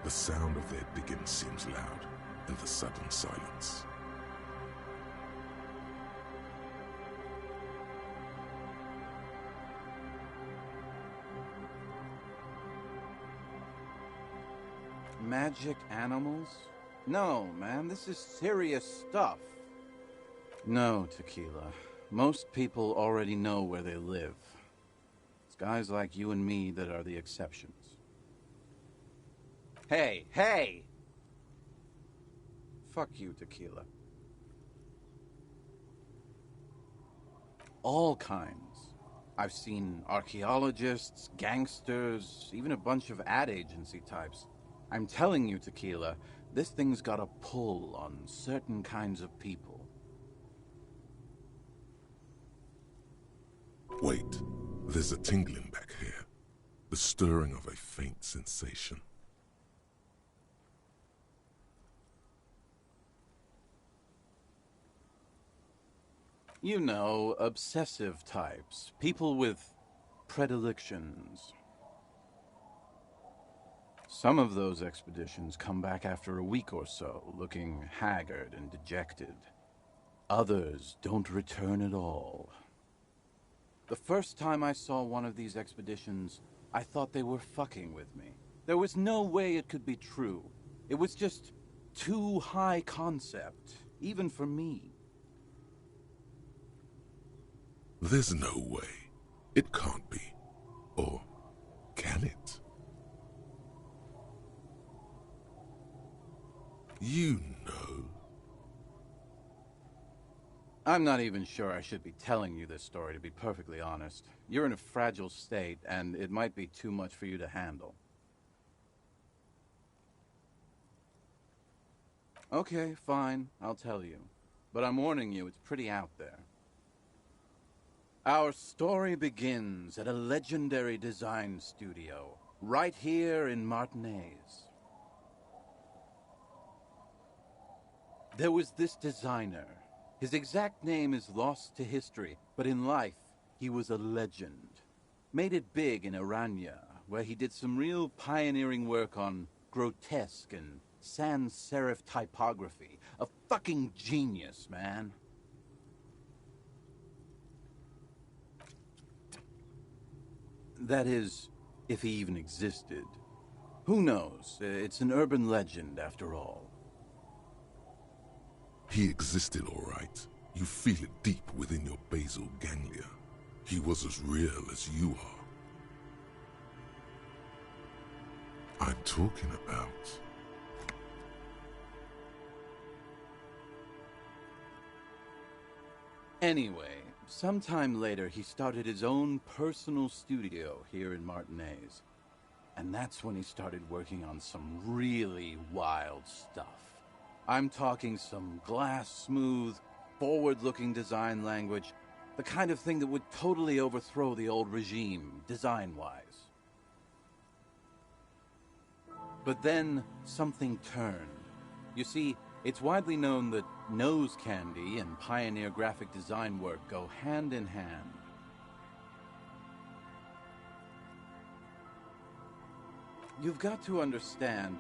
The sound of their digging seems loud in the sudden silence. Magic animals? No, man, this is serious stuff. No, Tequila. Most people already know where they live. It's guys like you and me that are the exceptions. Hey, hey! Fuck you, Tequila. All kinds. I've seen archaeologists, gangsters, even a bunch of ad agency types. I'm telling you, Tequila, this thing's got a pull on certain kinds of people. Wait, there's a tingling back here. The stirring of a faint sensation. You know, obsessive types. People with predilections. Some of those expeditions come back after a week or so, looking haggard and dejected. Others don't return at all. The first time I saw one of these expeditions, I thought they were fucking with me. There was no way it could be true. It was just too high concept, even for me. There's no way. It can't be. Or can it? You know. I'm not even sure I should be telling you this story, to be perfectly honest. You're in a fragile state, and it might be too much for you to handle. Okay, fine, I'll tell you. But I'm warning you, it's pretty out there. Our story begins at a legendary design studio, right here in Martinez. There was this designer. His exact name is lost to history, but in life, he was a legend. Made it big in Aranya, where he did some real pioneering work on grotesque and sans serif typography. A fucking genius, man. That is, if he even existed. Who knows? It's an urban legend, after all. He existed, all right. You feel it deep within your basal ganglia. He was as real as you are. I'm talking about... Anyway, sometime later he started his own personal studio here in Martinez. And that's when he started working on some really wild stuff. I'm talking some glass-smooth, forward-looking design language, the kind of thing that would totally overthrow the old regime, design-wise. But then, something turned. You see, it's widely known that nose candy and pioneer graphic design work go hand in hand. You've got to understand,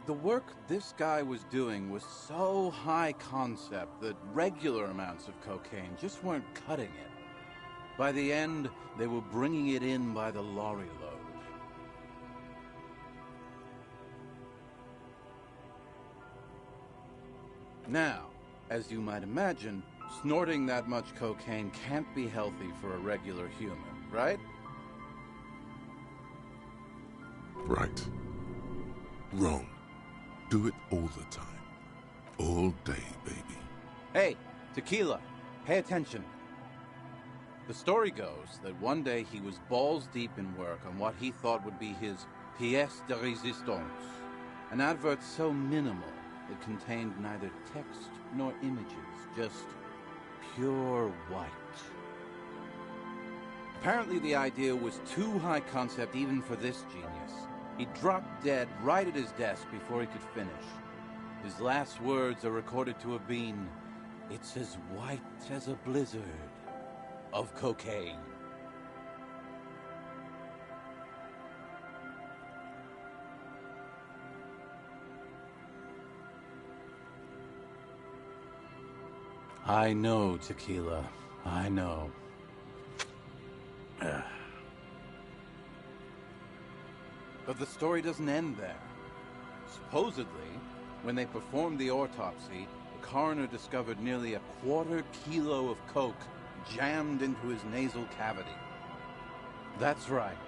the work this guy was doing was so high concept that regular amounts of cocaine just weren't cutting it. By the end, they were bringing it in by the lorry load. Now, as you might imagine, snorting that much cocaine can't be healthy for a regular human, right? Right. Wrong. Do it all the time. All day, baby. Hey, Tequila, pay attention. The story goes that one day he was balls deep in work on what he thought would be his pièce de résistance, an advert so minimal it contained neither text nor images, just pure white. Apparently the idea was too high concept even for this genius. He dropped dead right at his desk before he could finish. His last words are recorded to have been, "It's as white as a blizzard of cocaine." I know, Tequila. I know. But the story doesn't end there. Supposedly, when they performed the autopsy, the coroner discovered nearly a quarter kilo of coke jammed into his nasal cavity. That's right.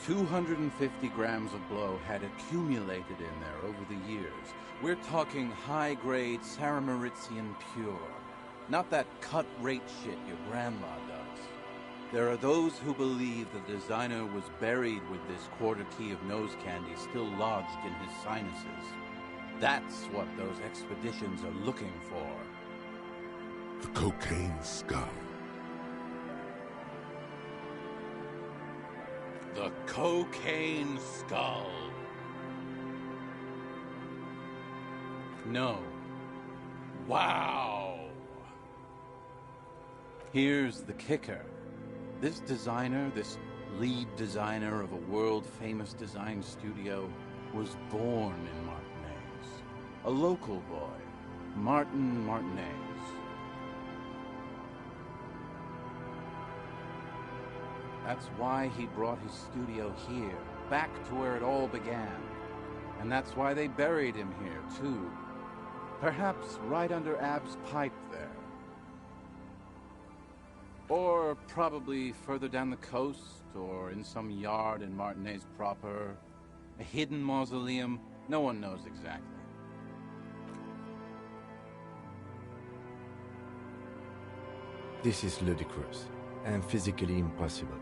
250 grams of blow had accumulated in there over the years. We're talking high-grade Saramaritsian pure. Not that cut-rate shit your grandma does. There are those who believe the designer was buried with this quarter key of nose candy still lodged in his sinuses. That's what those expeditions are looking for. The cocaine skull. The cocaine skull. No. Wow. Here's the kicker. This designer, this lead designer of a world-famous design studio, was born in Martinez. A local boy, Martin Martinez. That's why he brought his studio here, back to where it all began. And that's why they buried him here, too. Perhaps right under Ab's pipe there. Or probably further down the coast, or in some yard in Martinez proper. A hidden mausoleum, no one knows exactly. This is ludicrous and physically impossible.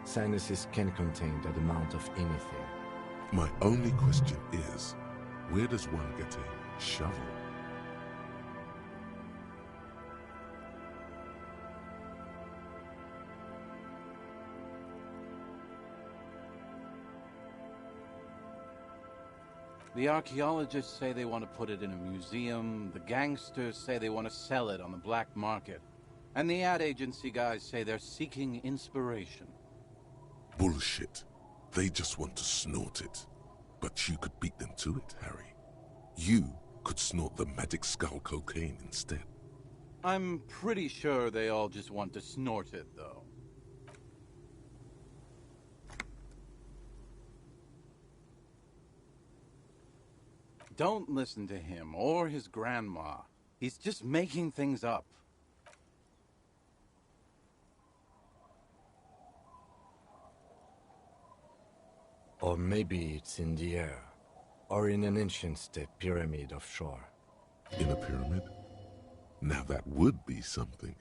Sinuses can contain that amount of anything. My only question is, where does one get a shovel? The archaeologists say they want to put it in a museum, the gangsters say they want to sell it on the black market, and the ad agency guys say they're seeking inspiration. Bullshit. They just want to snort it. But you could beat them to it, Harry. You could snort the magic skull cocaine instead. I'm pretty sure they all just want to snort it, though. Don't listen to him or his grandma. He's just making things up. Or maybe it's in the air, or in an ancient state pyramid offshore. In a pyramid? Now that would be something.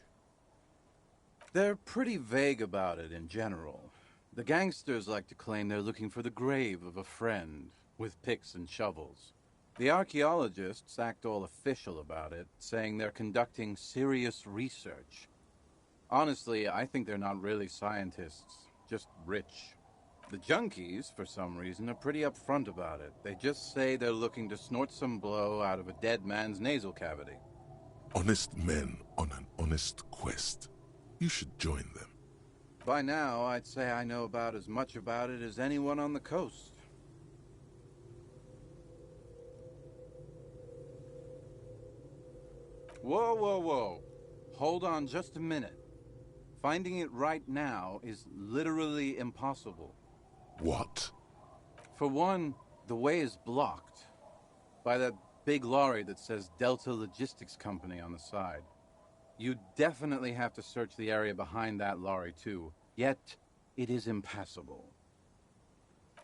They're pretty vague about it in general. The gangsters like to claim they're looking for the grave of a friend, with picks and shovels. The archaeologists act all official about it, saying they're conducting serious research. Honestly, I think they're not really scientists, just rich. The junkies, for some reason, are pretty upfront about it. They just say they're looking to snort some blow out of a dead man's nasal cavity. Honest men on an honest quest. You should join them. By now, I'd say I know about as much about it as anyone on the coast. Whoa, whoa, whoa. Hold on just a minute. Finding it right now is literally impossible. What? For one, the way is blocked by that big lorry that says Delta Logistics Company on the side. You definitely have to search the area behind that lorry too, yet it is impassable.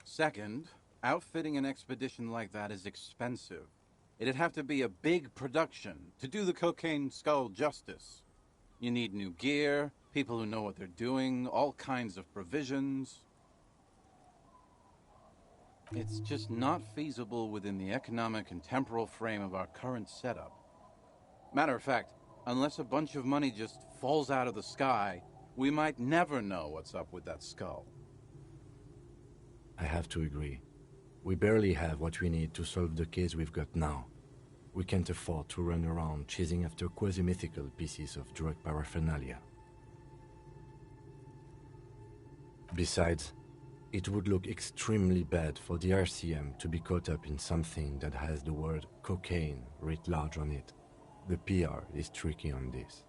Second, outfitting an expedition like that is expensive. It'd have to be a big production to do the cocaine skull justice. You need new gear, people who know what they're doing, all kinds of provisions. It's just not feasible within the economic and temporal frame of our current setup. Matter of fact, unless a bunch of money just falls out of the sky, we might never know what's up with that skull. I have to agree. We barely have what we need to solve the case we've got now. We can't afford to run around chasing after quasi-mythical pieces of drug paraphernalia. Besides, it would look extremely bad for the RCM to be caught up in something that has the word cocaine writ large on it. The PR is tricky on this.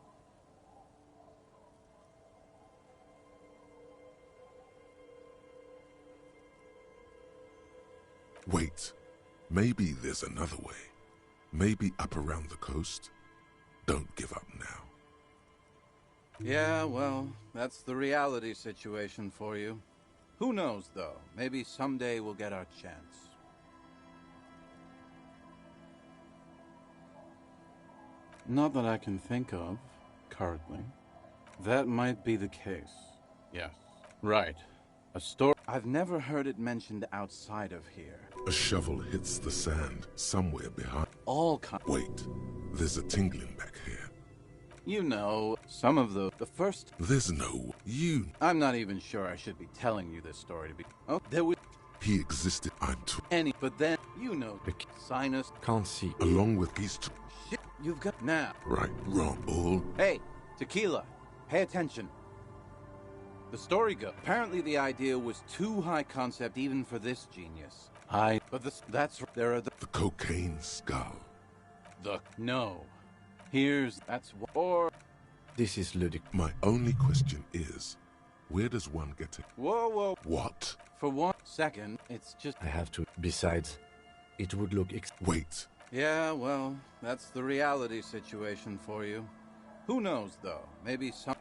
Wait, maybe there's another way. Maybe up around the coast? Don't give up now. Yeah, well, that's the reality situation for you. Who knows, though? Maybe someday we'll get our chance. Not that I can think of, currently. That might be the case. Yes. Right. A story. I've never heard it mentioned outside of here. A shovel hits the sand somewhere behind. All kinds. Wait, there's a tingling back here. You know, some of the first... There's no... You... I'm not even sure I should be telling you this story to be... Oh, there was... He existed, Any... But then, you know, the sinus... Can't see. Along with these two... Shit, you've got... Now. Right, wrong, all... Hey, Tequila, pay attention. The story goes... Apparently the idea was too high concept even for this genius. But that's... There are the... The cocaine skull. No. That's... Or... This is ludicrous. My only question is, where does one get it? Whoa. What? For 1 second, it's just... I have to... Besides, it would look Wait. Yeah, well, that's the reality situation for you. Who knows, though? Maybe some...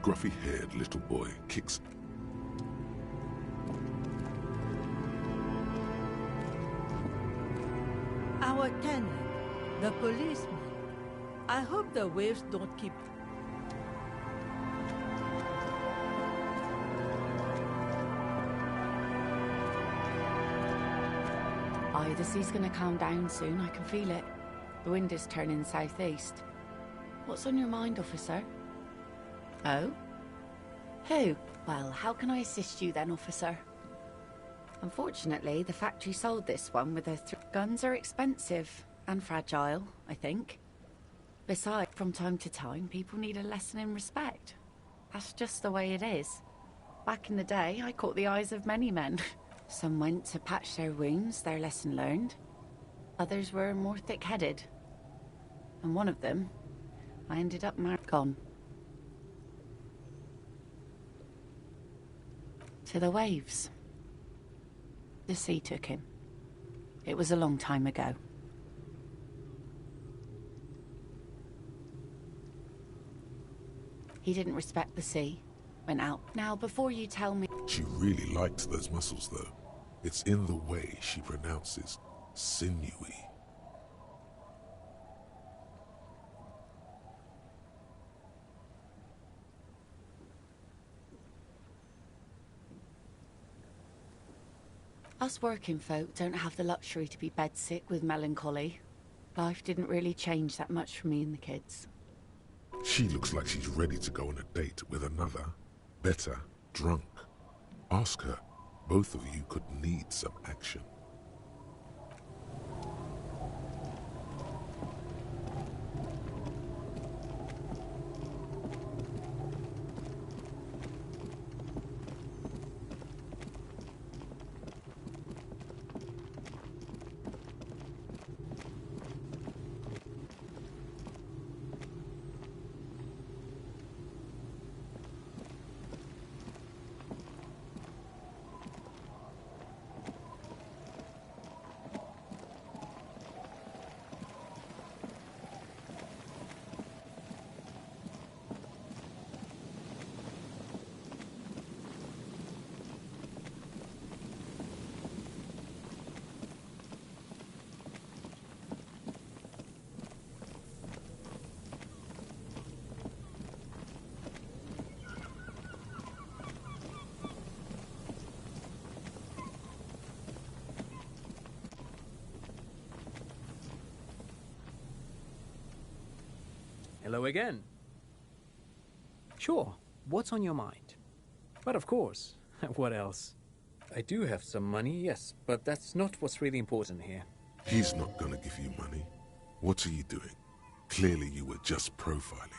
scruffy-haired little boy kicks. Our tenant, the policeman. I hope the waves don't keep... Aye, the sea's gonna calm down soon, I can feel it. The wind is turning southeast. What's on your mind, officer? Oh? Who? Well, how can I assist you then, officer? Unfortunately, the factory sold this one with their guns are expensive and fragile, I think. Besides, from time to time, people need a lesson in respect. That's just the way it is. Back in the day, I caught the eyes of many men. Some went to patch their wounds, their lesson learned. Others were more thick-headed. And one of them, I ended up gone. To the waves. The sea took him. It was a long time ago. He didn't respect the sea. Went out. Now, before you tell me... She really liked those muscles, though. It's in the way she pronounces sinewy. Us working folk don't have the luxury to be bedsick with melancholy. Life didn't really change that much for me and the kids. She looks like she's ready to go on a date with another, better, drunk. Ask her. Both of you could need some action. Hello again. Sure, what's on your mind? But of course, what else? I do have some money, yes, but that's not what's really important here. He's not gonna give you money. What are you doing? Clearly you were just profiling.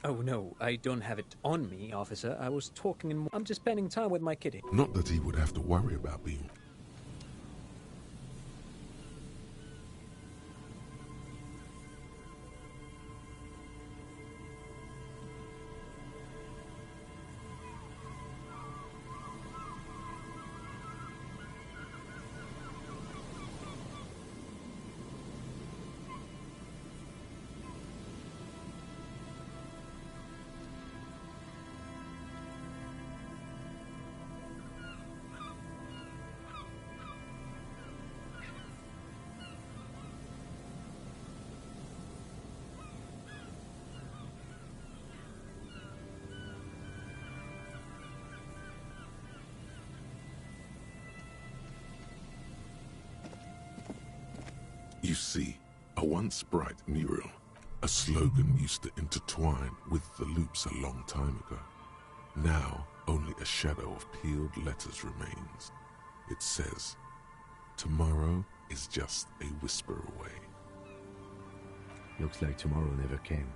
Oh no, I don't have it on me, officer. I was talking in... I'm just spending time with my kitty. Not that he would have to worry about being... You see, a once bright mural, a slogan used to intertwine with the loops a long time ago. Now, only a shadow of peeled letters remains. It says, tomorrow is just a whisper away. Looks like tomorrow never came.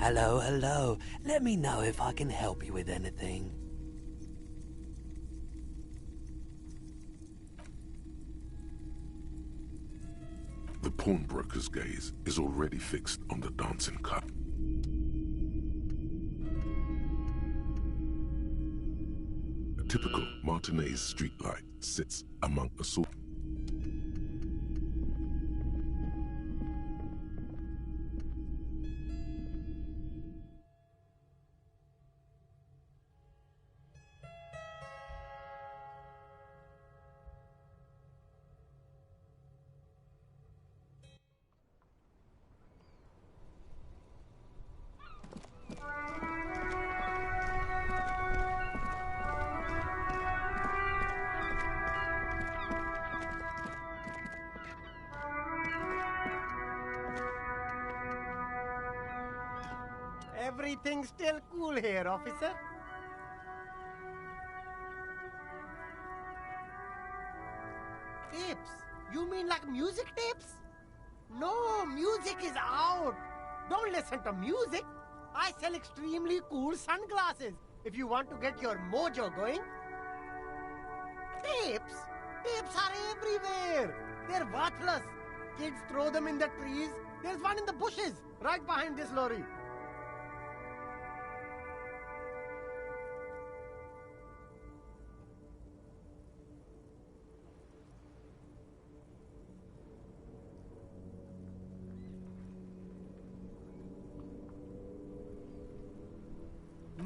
Hello, hello. Let me know if I can help you with anything. The pawnbroker's gaze is already fixed on the dancing cup. A typical Martinez streetlight sits among a sort. Everything's still cool here, officer. Tapes? You mean like music tapes? No, music is out. Don't listen to music. I sell extremely cool sunglasses if you want to get your mojo going. Tapes? Tapes are everywhere. They're worthless. Kids throw them in the trees. There's one in the bushes, right behind this lorry.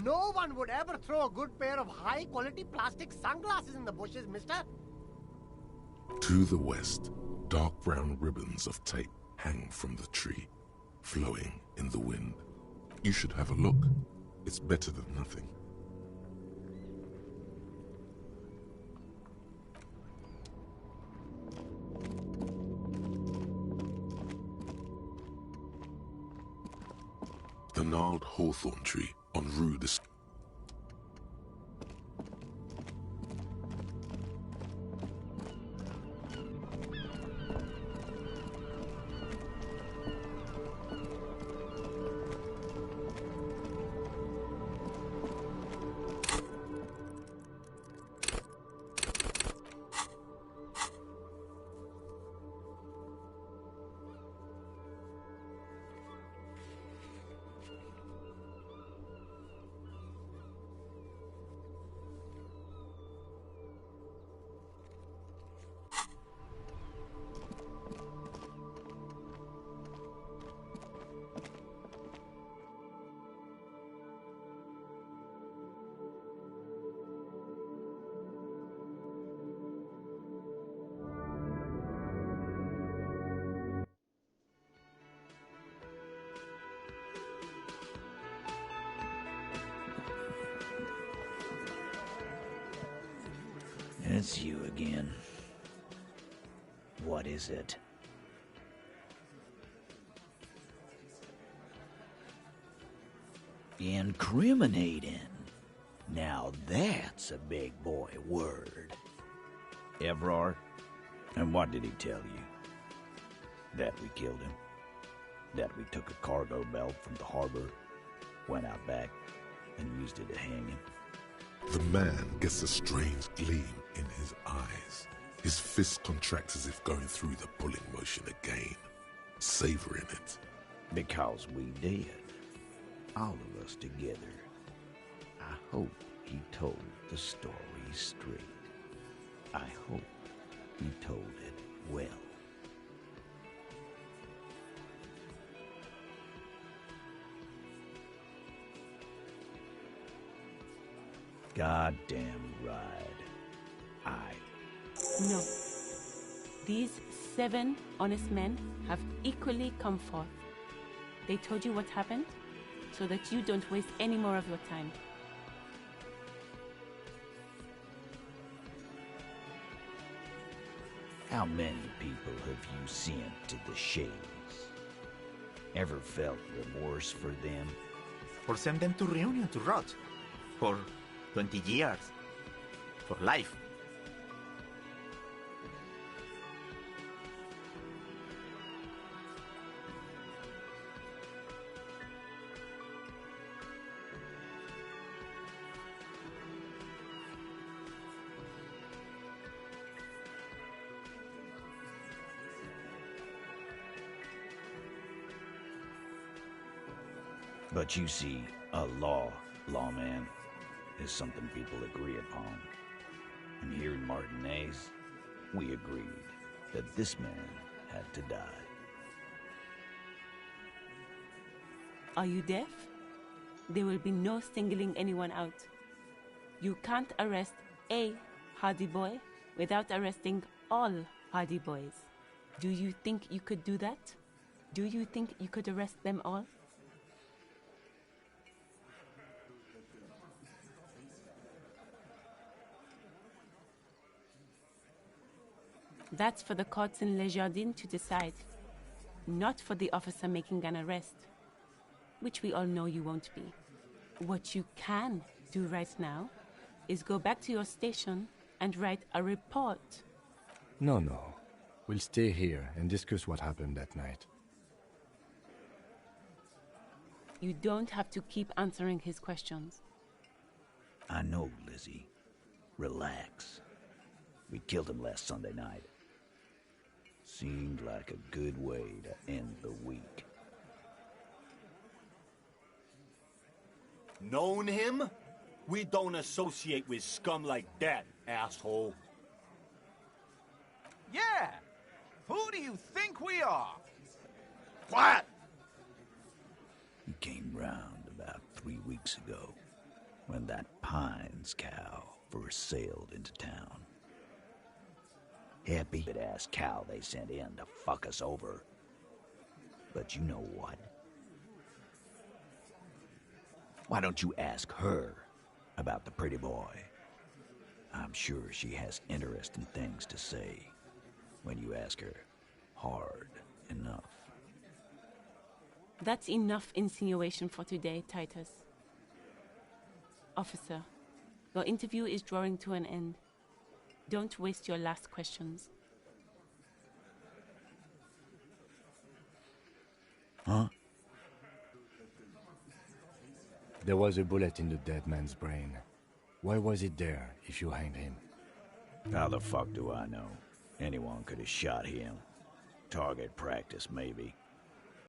No one would ever throw a good pair of high-quality plastic sunglasses in the bushes, mister. To the west, dark brown ribbons of tape hang from the tree, flowing in the wind. You should have a look. It's better than nothing. The gnarled hawthorn tree on Rue de... It's you again. What is it? Incriminating. Now that's a big boy word. Evrard? And what did he tell you? That we killed him? That we took a cargo belt from the harbor, went out back, and used it to hang him? The man gets a strange gleam in his eyes. His fist contracts as if going through the pulling motion again, savoring it. Because we did. All of us together. I hope he told the story straight. I hope he told it well. Goddamn right. No. These 7 honest men have equally come forth. They told you what happened so that you don't waste any more of your time. How many people have you sent to the Shades? Ever felt remorse for them? Or send them to Reunion to rot. For 20 years. For life. But you see, a lawman, is something people agree upon. And here in Martinez, we agreed that this man had to die. Are you deaf? There will be no singling anyone out. You can't arrest a Hardy Boy without arresting all Hardy Boys. Do you think you could do that? Do you think you could arrest them all? That's for the courts in Les Jardins to decide, not for the officer making an arrest, which we all know you won't be. What you can do right now is go back to your station and write a report. No. We'll stay here and discuss what happened that night. You don't have to keep answering his questions. I know, Lizzie. Relax. We killed him last Sunday night. Seemed like a good way to end the week. Known him? We don't associate with scum like that, asshole. Yeah! Who do you think we are? Quiet! He came round about 3 weeks ago, when that Pines cow first sailed into town. Happy ass cow they sent in to fuck us over. But you know what? Why don't you ask her about the pretty boy? I'm sure she has interesting things to say when you ask her hard enough. That's enough insinuation for today, Titus. Officer, your interview is drawing to an end. Don't waste your last questions. Huh? There was a bullet in the dead man's brain. Why was it there if you hanged him? How the fuck do I know? Anyone could have shot him. Target practice, maybe.